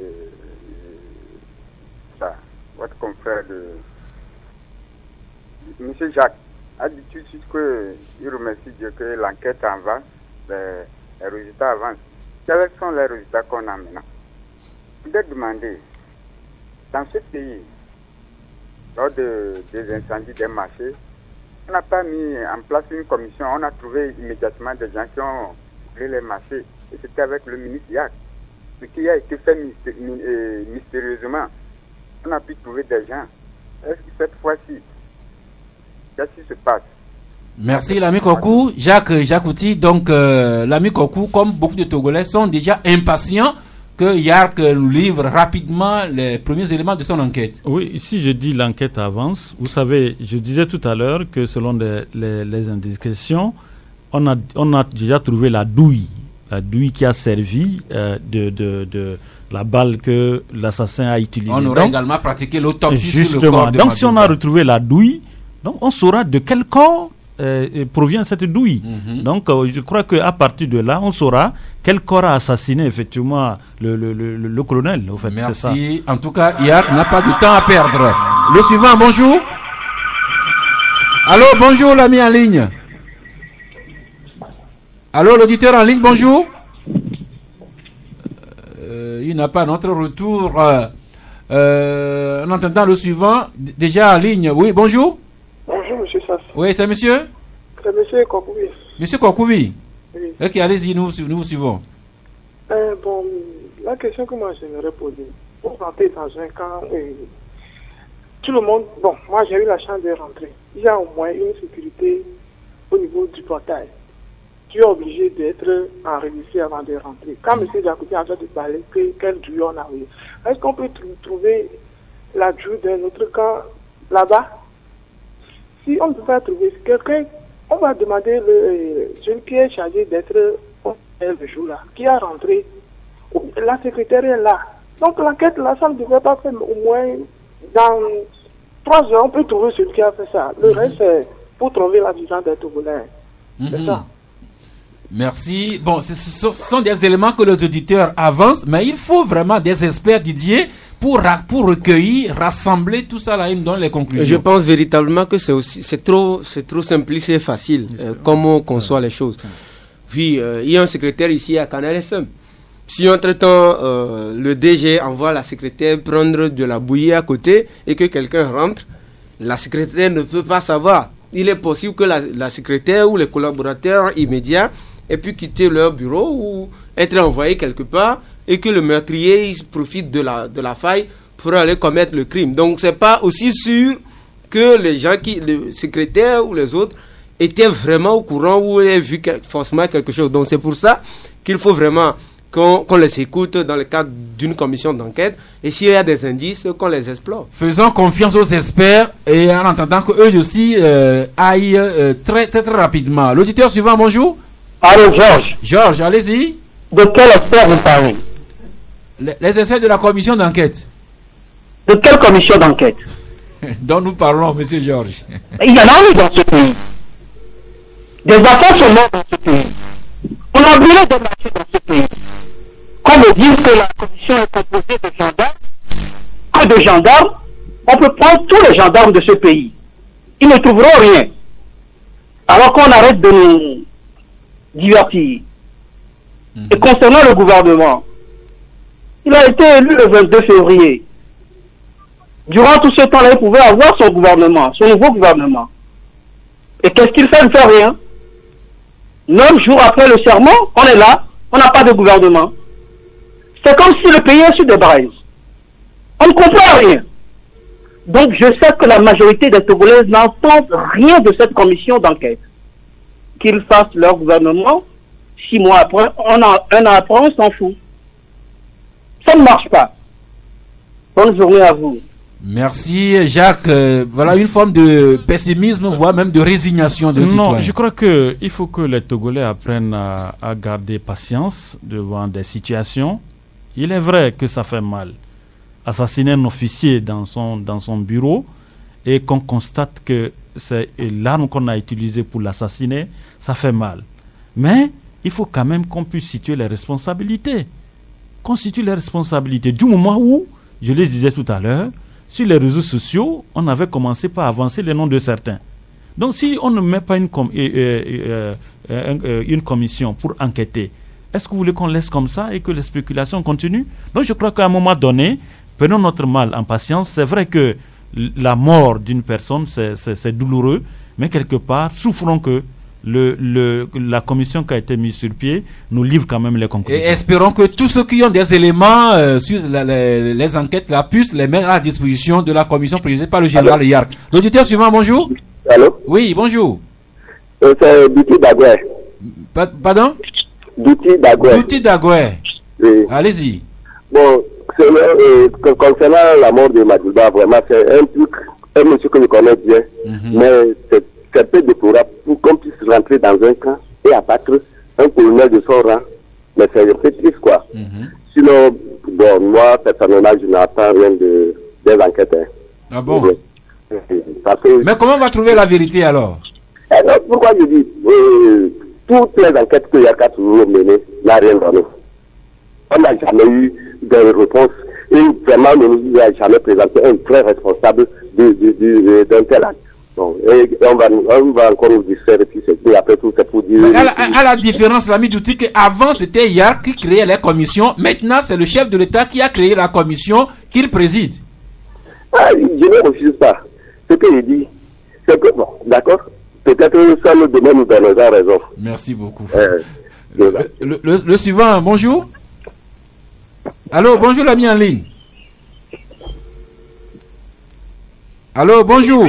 votre confrère monsieur Jacques a dit tout de suite qu'il remercie Dieu que l'enquête avance, les résultats avancent. Quels sont les résultats qu'on a maintenant? Vous devez demander, dans ce pays, lors des incendies des marchés, on n'a pas mis en place une commission, on a trouvé immédiatement des gens qui ont brûlé les marchés, et c'était avec le ministre Yac. Ce qui a été fait mystérieusement, on a pu trouver des gens. Est-ce que cette fois-ci, qu'est-ce qui se passe? Merci l'ami Kokou, Jacques Outi. Donc l'ami Kokou, comme beaucoup de Togolais, sont déjà impatients que Yark nous livre rapidement les premiers éléments de son enquête. Oui, ici je dis l'enquête avance. Vous savez, je disais tout à l'heure que selon les indications, on a déjà trouvé la douille qui a servi de la balle que l'assassin a utilisée. On aurait également pratiqué l'autopsie sur le corps de Donc si on a retrouvé la douille, donc on saura de quel corps provient cette douille. Donc je crois qu'à partir de là, on saura quel corps a assassiné effectivement le colonel. En fait, merci. En tout cas, Yark n'a pas de temps à perdre. Le suivant, bonjour. Allô, bonjour l'ami en ligne. Alors, l'auditeur en ligne, bonjour. Il n'a pas notre retour. En entendant le suivant, déjà en ligne. Oui, bonjour. Bonjour, monsieur Sass. Oui, c'est monsieur? C'est monsieur Kokouvi. Monsieur Kokouvi? Oui. Ok, allez-y, nous vous suivons. Bon, la question que moi j'aimerais poser, pour rentrer dans un camp, tout le monde, bon, moi j'ai eu la chance de rentrer. Il y a au moins une sécurité au niveau du portail. Tu es obligé d'être enregistré avant de rentrer. Quand M. Jacouti est en train de parler, quel duo on a eu, est-ce qu'on peut trouver la joue d'un autre camp là-bas? Si on ne peut pas trouver quelqu'un, on va demander celui qui est chargé d'être le jour-là, qui a rentré. La secrétaire est là. Donc l'enquête, là, ça ne devrait pas faire au moins dans 3 heures, on peut trouver celui qui a fait ça. Le reste, c'est pour trouver la vision des Togolais. C'est ça. Merci. Bon, ce sont des éléments que les auditeurs avancent, mais il faut vraiment des experts, Didier, pour recueillir, rassembler tout ça là et nous donner les conclusions. Je pense véritablement que c'est trop simpliste et facile, comment on conçoit les choses. Puis, il y a un secrétaire ici à Canal FM. Si entre-temps, le DG envoie la secrétaire prendre de la bouillie à côté et que quelqu'un rentre, la secrétaire ne peut pas savoir. Il est possible que la secrétaire ou les collaborateurs immédiats aient pu quitter leur bureau ou être envoyés quelque part et que le meurtrier il profite de la faille pour aller commettre le crime. Donc, c'est pas aussi sûr que les gens le secrétaire ou les autres étaient vraiment au courant ou aient vu forcément quelque chose. Donc, c'est pour ça qu'il faut vraiment qu'on les écoute dans le cadre d'une commission d'enquête et s'il y a des indices, qu'on les explore. Faisons confiance aux experts et en attendant qu'eux aussi aillent très, très, très rapidement. L'auditeur suivant, bonjour. Allô, Georges. Georges, allez-y. De quel expert vous parlez? Les experts de la commission d'enquête. De quelle commission d'enquête? Dont nous parlons, monsieur Georges. Il y en a eu dans ce pays. Des affaires sont mortes dans ce pays. On a brûlé des marchés dans ce pays. Qu'on me dise que la commission est composée de gendarmes, que de gendarmes, on peut prendre tous les gendarmes de ce pays. Ils ne trouveront rien. Alors qu'on arrête de nous divertir. Et concernant le gouvernement, il a été élu le 22 février. Durant tout ce temps-là, il pouvait avoir son gouvernement, son nouveau gouvernement. Et qu'est-ce qu'il fait? Il ne fait rien. 9 jours après le serment, on est là, on n'a pas de gouvernement. C'est comme si le pays est sur des braises. On ne comprend rien. Donc je sais que la majorité des Togolais n'entendent rien de cette commission d'enquête. Qu'ils fassent leur gouvernement, 6 mois après, un an après, on s'en fout. Ça ne marche pas. Bonne journée à vous. Merci Jacques. Voilà une forme de pessimisme, voire même de résignation des citoyens. Non, je crois qu'il faut que les Togolais apprennent à garder patience devant des situations. Il est vrai que ça fait mal. Assassiner un officier dans son bureau et qu'on constate que c'est l'arme qu'on a utilisée pour l'assassiner, ça fait mal. Mais il faut quand même qu'on puisse situer les responsabilités. Constituer les responsabilités du moment où, je le disais tout à l'heure, sur les réseaux sociaux, on avait commencé par avancer les noms de certains. Donc si on ne met pas une commission pour enquêter, est-ce que vous voulez qu'on laisse comme ça et que les spéculations continuent? Donc je crois qu'à un moment donné, prenons notre mal en patience. C'est vrai que la mort d'une personne, c'est douloureux, mais quelque part, souffrons que la commission qui a été mise sur pied nous livre quand même les conclusions. Et espérons que tous ceux qui ont des éléments sur les enquêtes là puissent les mettre à la disposition de la commission présidée par le général Yark. L'auditeur suivant, bonjour. Allô? Oui, bonjour. C'est Douti Dagoué. Pardon? Douti Dagoué. Douti Dagoué. Oui. Allez-y. Bon, concernant la mort de Madiba, vraiment, c'est un monsieur que je connais bien, mais c'est peu déplorable pour qu'on puisse rentrer dans un camp et abattre un colonel de son rang. Mais c'est un peu triste, quoi. Sinon, bon, moi, personnellement, je n'attends rien des enquêtes. Ah bon? Mais comment on va trouver la vérité alors? Alors, pourquoi je dis toutes les enquêtes que Yaka a toujours menées n'a rien donné. On n'a jamais eu de réponse et vraiment, on ne nous a jamais présenté un vrai responsable d'un tel acte. Bon, et on va encore nous distraire, et après tout, c'est pour dire... À la différence, l'ami Douti, qu'avant c'était Yark qui créait les commissions, maintenant c'est le chef de l'État qui a créé la commission qu'il préside. Ah, je ne refuse pas. Ce que je dis, c'est que, bon, d'accord, peut-être ça le domaine nous donnera raison. Merci beaucoup. Le suivant, bonjour. Allô, bonjour l'ami en ligne. Allô, bonjour.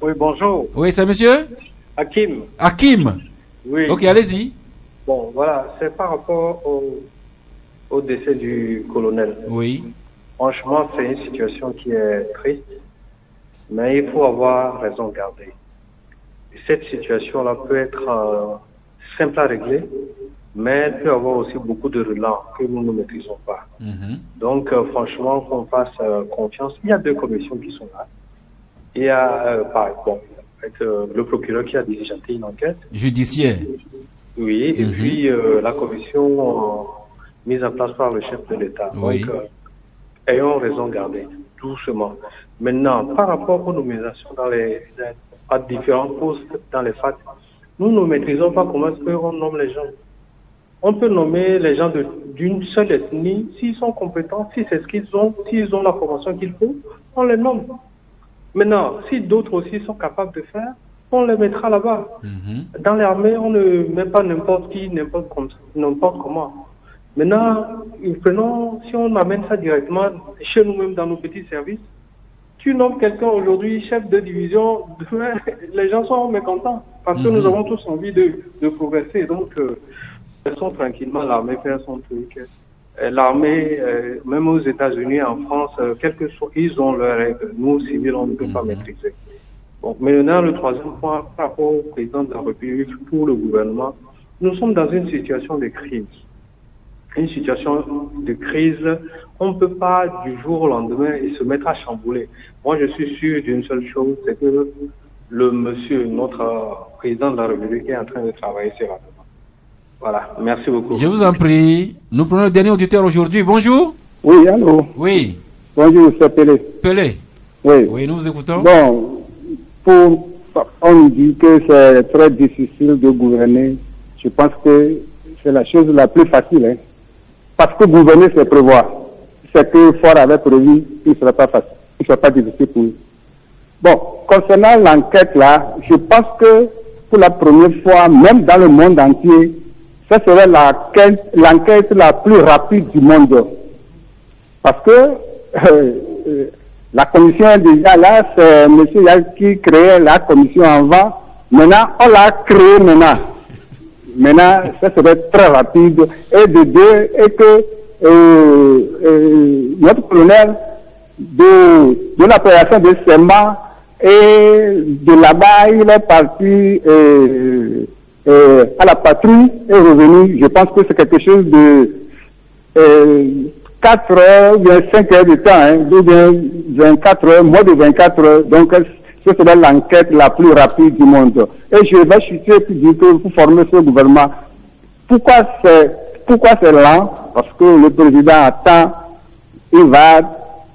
Oui, bonjour. Oui, c'est monsieur Hakim. Hakim. Oui. Ok, allez-y. Bon, voilà, c'est par rapport au décès du colonel. Oui. Franchement, c'est une situation qui est triste, mais il faut avoir raison garder. Cette situation-là peut être simple à régler, mais elle peut avoir aussi beaucoup de relents que nous ne maîtrisons pas. Donc, franchement, qu'on fasse confiance. Il y a 2 commissions qui sont là. Il y a, le procureur qui a diligenté une enquête. Judiciaire. Oui, et puis la commission mise en place par le chef de l'État. Oui. Donc, ayons raison garder, doucement. Maintenant, par rapport aux nominations à différents postes dans les FAT, nous ne maîtrisons pas comment est-ce qu'on nomme les gens. On peut nommer les gens d'une seule ethnie, s'ils sont compétents, si c'est ce qu'ils ont, s'ils ont la formation qu'il faut, on les nomme. Maintenant, si d'autres aussi sont capables de faire, on les mettra là-bas. Dans l'armée, on ne met pas n'importe qui, n'importe comment. Maintenant, prenons, si on amène ça directement chez nous-mêmes dans nos petits services, tu nommes quelqu'un aujourd'hui chef de division, demain, les gens sont mécontents parce que nous avons tous envie de progresser. Donc, laissons tranquillement l'armée faire son truc. L'armée, même aux États-Unis, en France, quel que soit, ils ont leurs règles. Nous, civils, on ne peut pas maîtriser. Bon, maintenant, le troisième point, par rapport au président de la République, pour le gouvernement, nous sommes dans une situation de crise. Une situation de crise, on ne peut pas du jour au lendemain se mettre à chambouler. Moi, je suis sûr d'une seule chose, c'est que notre président de la République est en train de travailler sur la demande. Voilà, merci beaucoup. Je vous en prie. Nous prenons le dernier auditeur aujourd'hui. Bonjour. Oui, allô. Oui. Bonjour, c'est Pelé. Pelé. Oui. Oui, nous vous écoutons. Bon, on dit que c'est très difficile de gouverner. Je pense que c'est la chose la plus facile. Hein. Parce que gouverner, c'est prévoir. C'est que Ford avait prévu, il ne serait pas facile. Il ne serait pas difficile pour eux. Bon, concernant l'enquête là, je pense que pour la première fois, même dans le monde entier, ça serait l'enquête la plus rapide du monde. Parce que la commission est déjà là, c'est M. Yack qui créait la commission avant. Maintenant, on l'a créée maintenant. Maintenant, ça serait très rapide. Et de deux, et que notre colonel de l'opération de Semba et de là-bas, il est parti à la patrie est revenu. Je pense que c'est quelque chose de 4 heures, bien 5 heures de temps, hein, ou bien 24 heures, moins de 24 heures. Donc, ce serait l'enquête la plus rapide du monde. Et je vais chuter puis dire que pour former ce gouvernement, pourquoi c'est lent? Parce que le président attend, il va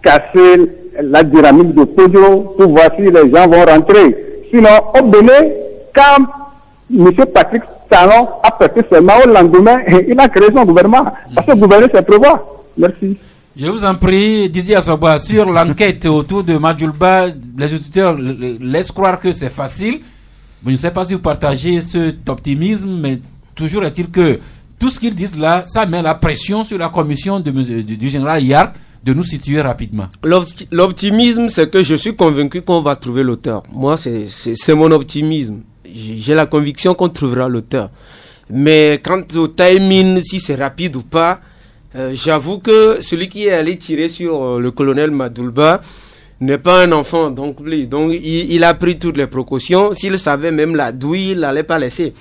casser la dynamique de Pedro pour voir si les gens vont rentrer. Sinon, au Bénin, quand M. Patrick Talon a prêté ses mains au lendemain, il a créé son gouvernement. Parce que gouverner, c'est prévoir. Merci. Je vous en prie, Didier Assoba, sur l'enquête autour de Madjoulba, les auditeurs laissent croire que c'est facile. Je ne sais pas si vous partagez cet optimisme, mais toujours est-il que tout ce qu'ils disent là, ça met la pression sur la commission du général Yark de nous situer rapidement. L'optimisme, c'est que je suis convaincu qu'on va trouver l'auteur. Moi, c'est mon optimisme. J'ai la conviction qu'on trouvera l'auteur. Mais quant au timing, si c'est rapide ou pas, j'avoue que celui qui est allé tirer sur le colonel Madjoulba n'est pas un enfant, donc il a pris toutes les précautions. S'il savait même la douille, il n'allait pas laisser.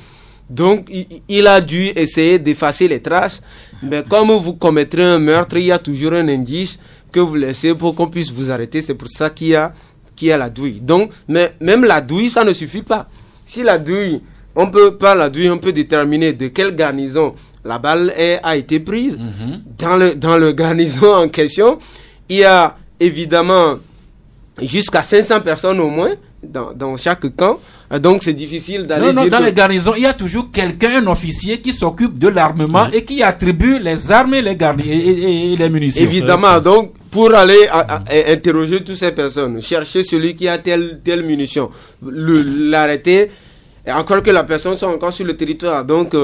Donc il a dû essayer d'effacer les traces. Mais comme vous commettrez un meurtre, il y a toujours un indice que vous laissez pour qu'on puisse vous arrêter. C'est pour ça qu'il y a la douille. Donc, mais même la douille, ça ne suffit pas. Si la douille, on peut déterminer de quelle garnison la balle a été prise. Dans le garnison en question, il y a évidemment jusqu'à 500 personnes au moins dans chaque camp. Donc c'est difficile d'aller dire... Non, dans les garnisons, il y a toujours quelqu'un, un officier qui s'occupe de l'armement et qui attribue les armes et les munitions. Évidemment, donc pour aller interroger toutes ces personnes, chercher celui qui a telle munition, l'arrêter, et encore que la personne soit encore sur le territoire. Donc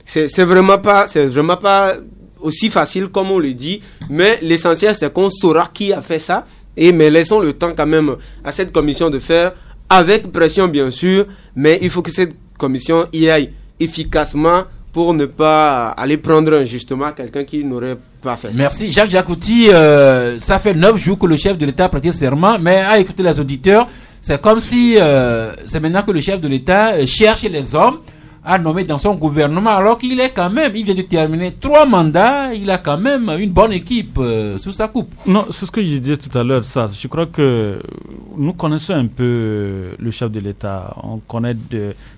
c'est vraiment pas aussi facile comme on le dit, mais l'essentiel c'est qu'on saura qui a fait ça. Mais laissons le temps quand même à cette commission de faire, avec pression bien sûr, mais il faut que cette commission y aille efficacement pour ne pas aller prendre injustement quelqu'un qui n'aurait pas fait ça. Merci. Jacques Jacouti, ça fait 9 jours que le chef de l'État a prêté serment, mais à écouter les auditeurs, c'est comme si c'est maintenant que le chef de l'État cherche les hommes à nommer dans son gouvernement, alors qu'il est quand même, il vient de terminer 3 mandats, il a quand même une bonne équipe sous sa coupe. Non, c'est ce que je disais tout à l'heure, ça. Je crois que nous connaissons un peu le chef de l'État. On connaît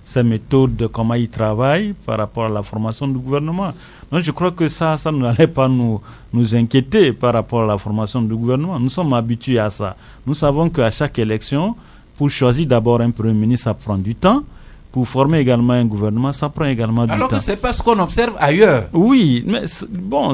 ses méthodes, de comment il travaille par rapport à la formation du gouvernement. Donc je crois que ça n'allait pas nous inquiéter par rapport à la formation du gouvernement. Nous sommes habitués à ça. Nous savons qu'à chaque élection, pour choisir d'abord un premier ministre, ça prend du temps. Pour former également un gouvernement, ça prend également du temps. Alors que c'est pas ce qu'on observe ailleurs. Oui, mais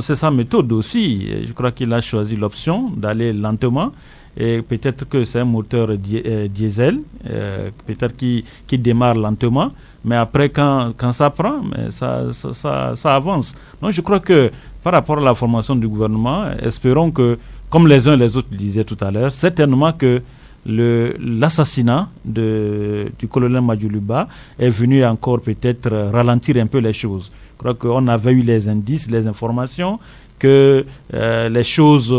c'est sa méthode aussi. Je crois qu'il a choisi l'option d'aller lentement. Et peut-être que c'est un moteur diesel, peut-être qui démarre lentement. Mais après, quand ça prend, mais ça avance. Donc je crois que par rapport à la formation du gouvernement, espérons que, comme les uns et les autres disaient tout à l'heure, certainement que l'assassinat du colonel Madjouliba est venu encore peut-être ralentir un peu les choses. Je crois qu'on avait eu les indices, les informations que les choses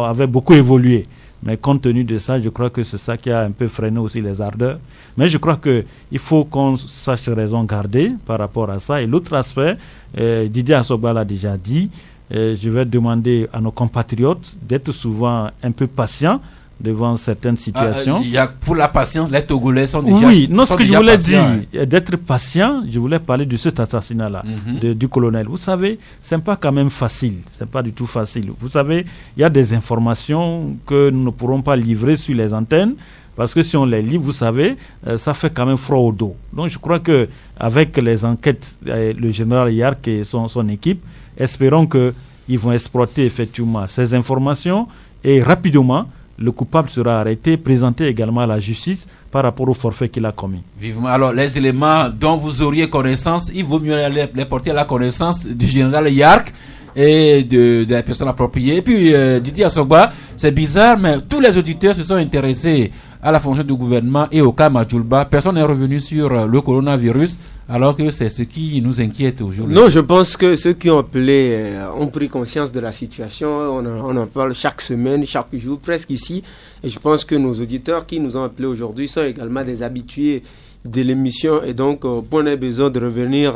avaient beaucoup évolué. Mais compte tenu de ça, je crois que c'est ça qui a un peu freiné aussi les ardeurs. Mais je crois qu'il faut qu'on sache raison garder par rapport à ça. Et l'autre aspect, Didier Asogba l'a déjà dit, je vais demander à nos compatriotes d'être souvent un peu patients devant certaines situations. Pour la patience, les Togolais sont déjà Oui, non, ce que je voulais dire, d'être patient, je voulais parler de cet assassinat-là, du colonel. Vous savez, c'est pas quand même facile, c'est pas du tout facile. Vous savez, il y a des informations que nous ne pourrons pas livrer sur les antennes, parce que si on les livre, vous savez, ça fait quand même froid au dos. Donc je crois que avec les enquêtes, le général Yark et son équipe, espérons qu'ils vont exploiter effectivement ces informations et rapidement, le coupable sera arrêté, présenté également à la justice par rapport au forfait qu'il a commis. Vivement. Alors, les éléments dont vous auriez connaissance, il vaut mieux les porter à la connaissance du général Yark et de la personne appropriée. Et puis, Didier Asogba, c'est bizarre, mais tous les auditeurs se sont intéressés à la fonction du gouvernement et au cas Madjouliba. Personne n'est revenu sur le coronavirus, alors que c'est ce qui nous inquiète aujourd'hui. Non, je pense que ceux qui ont appelé ont pris conscience de la situation. On en parle chaque semaine, chaque jour, presque ici. Et je pense que nos auditeurs qui nous ont appelés aujourd'hui sont également des habitués de l'émission. Et donc, on a besoin de revenir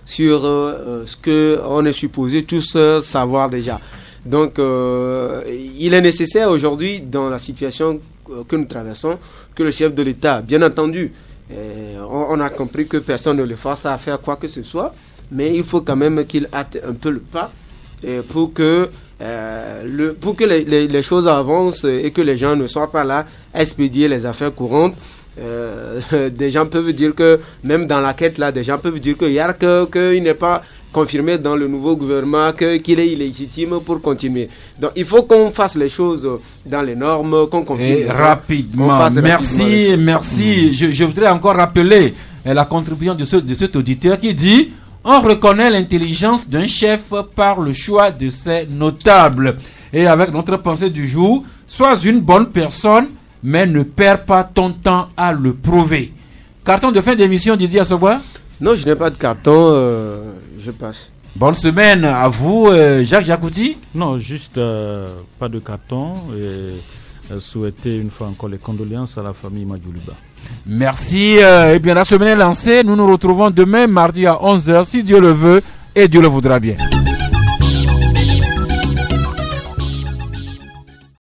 sur ce qu'on est supposé tous savoir déjà. Donc, il est nécessaire aujourd'hui, dans la situation que nous traversons, que le chef de l'État, bien entendu, on a compris que personne ne le force à faire quoi que ce soit, mais il faut quand même qu'il hâte un peu le pas pour que les choses avancent et que les gens ne soient pas là à expédier les affaires courantes. Des gens peuvent dire que, même dans la quête là, des gens peuvent dire qu'il n'est pas confirmé dans le nouveau gouvernement, qu'il est illégitime pour continuer. Donc il faut qu'on fasse les choses dans les normes, qu'on confirme. Et rapidement. Merci. Je voudrais encore rappeler la contribution de cet auditeur qui dit: on reconnaît l'intelligence d'un chef par le choix de ses notables. Et avec notre pensée du jour, sois une bonne personne, mais ne perds pas ton temps à le prouver. Carton de fin d'émission, Didier Asogba? Non, je n'ai pas de carton, je passe. Bonne semaine à vous, Jacques Jacouti. Non, juste pas de carton et souhaiter une fois encore les condoléances à la famille Madjouliba. Merci. Eh bien, la semaine est lancée. Nous nous retrouvons demain, mardi à 11h, si Dieu le veut et Dieu le voudra bien.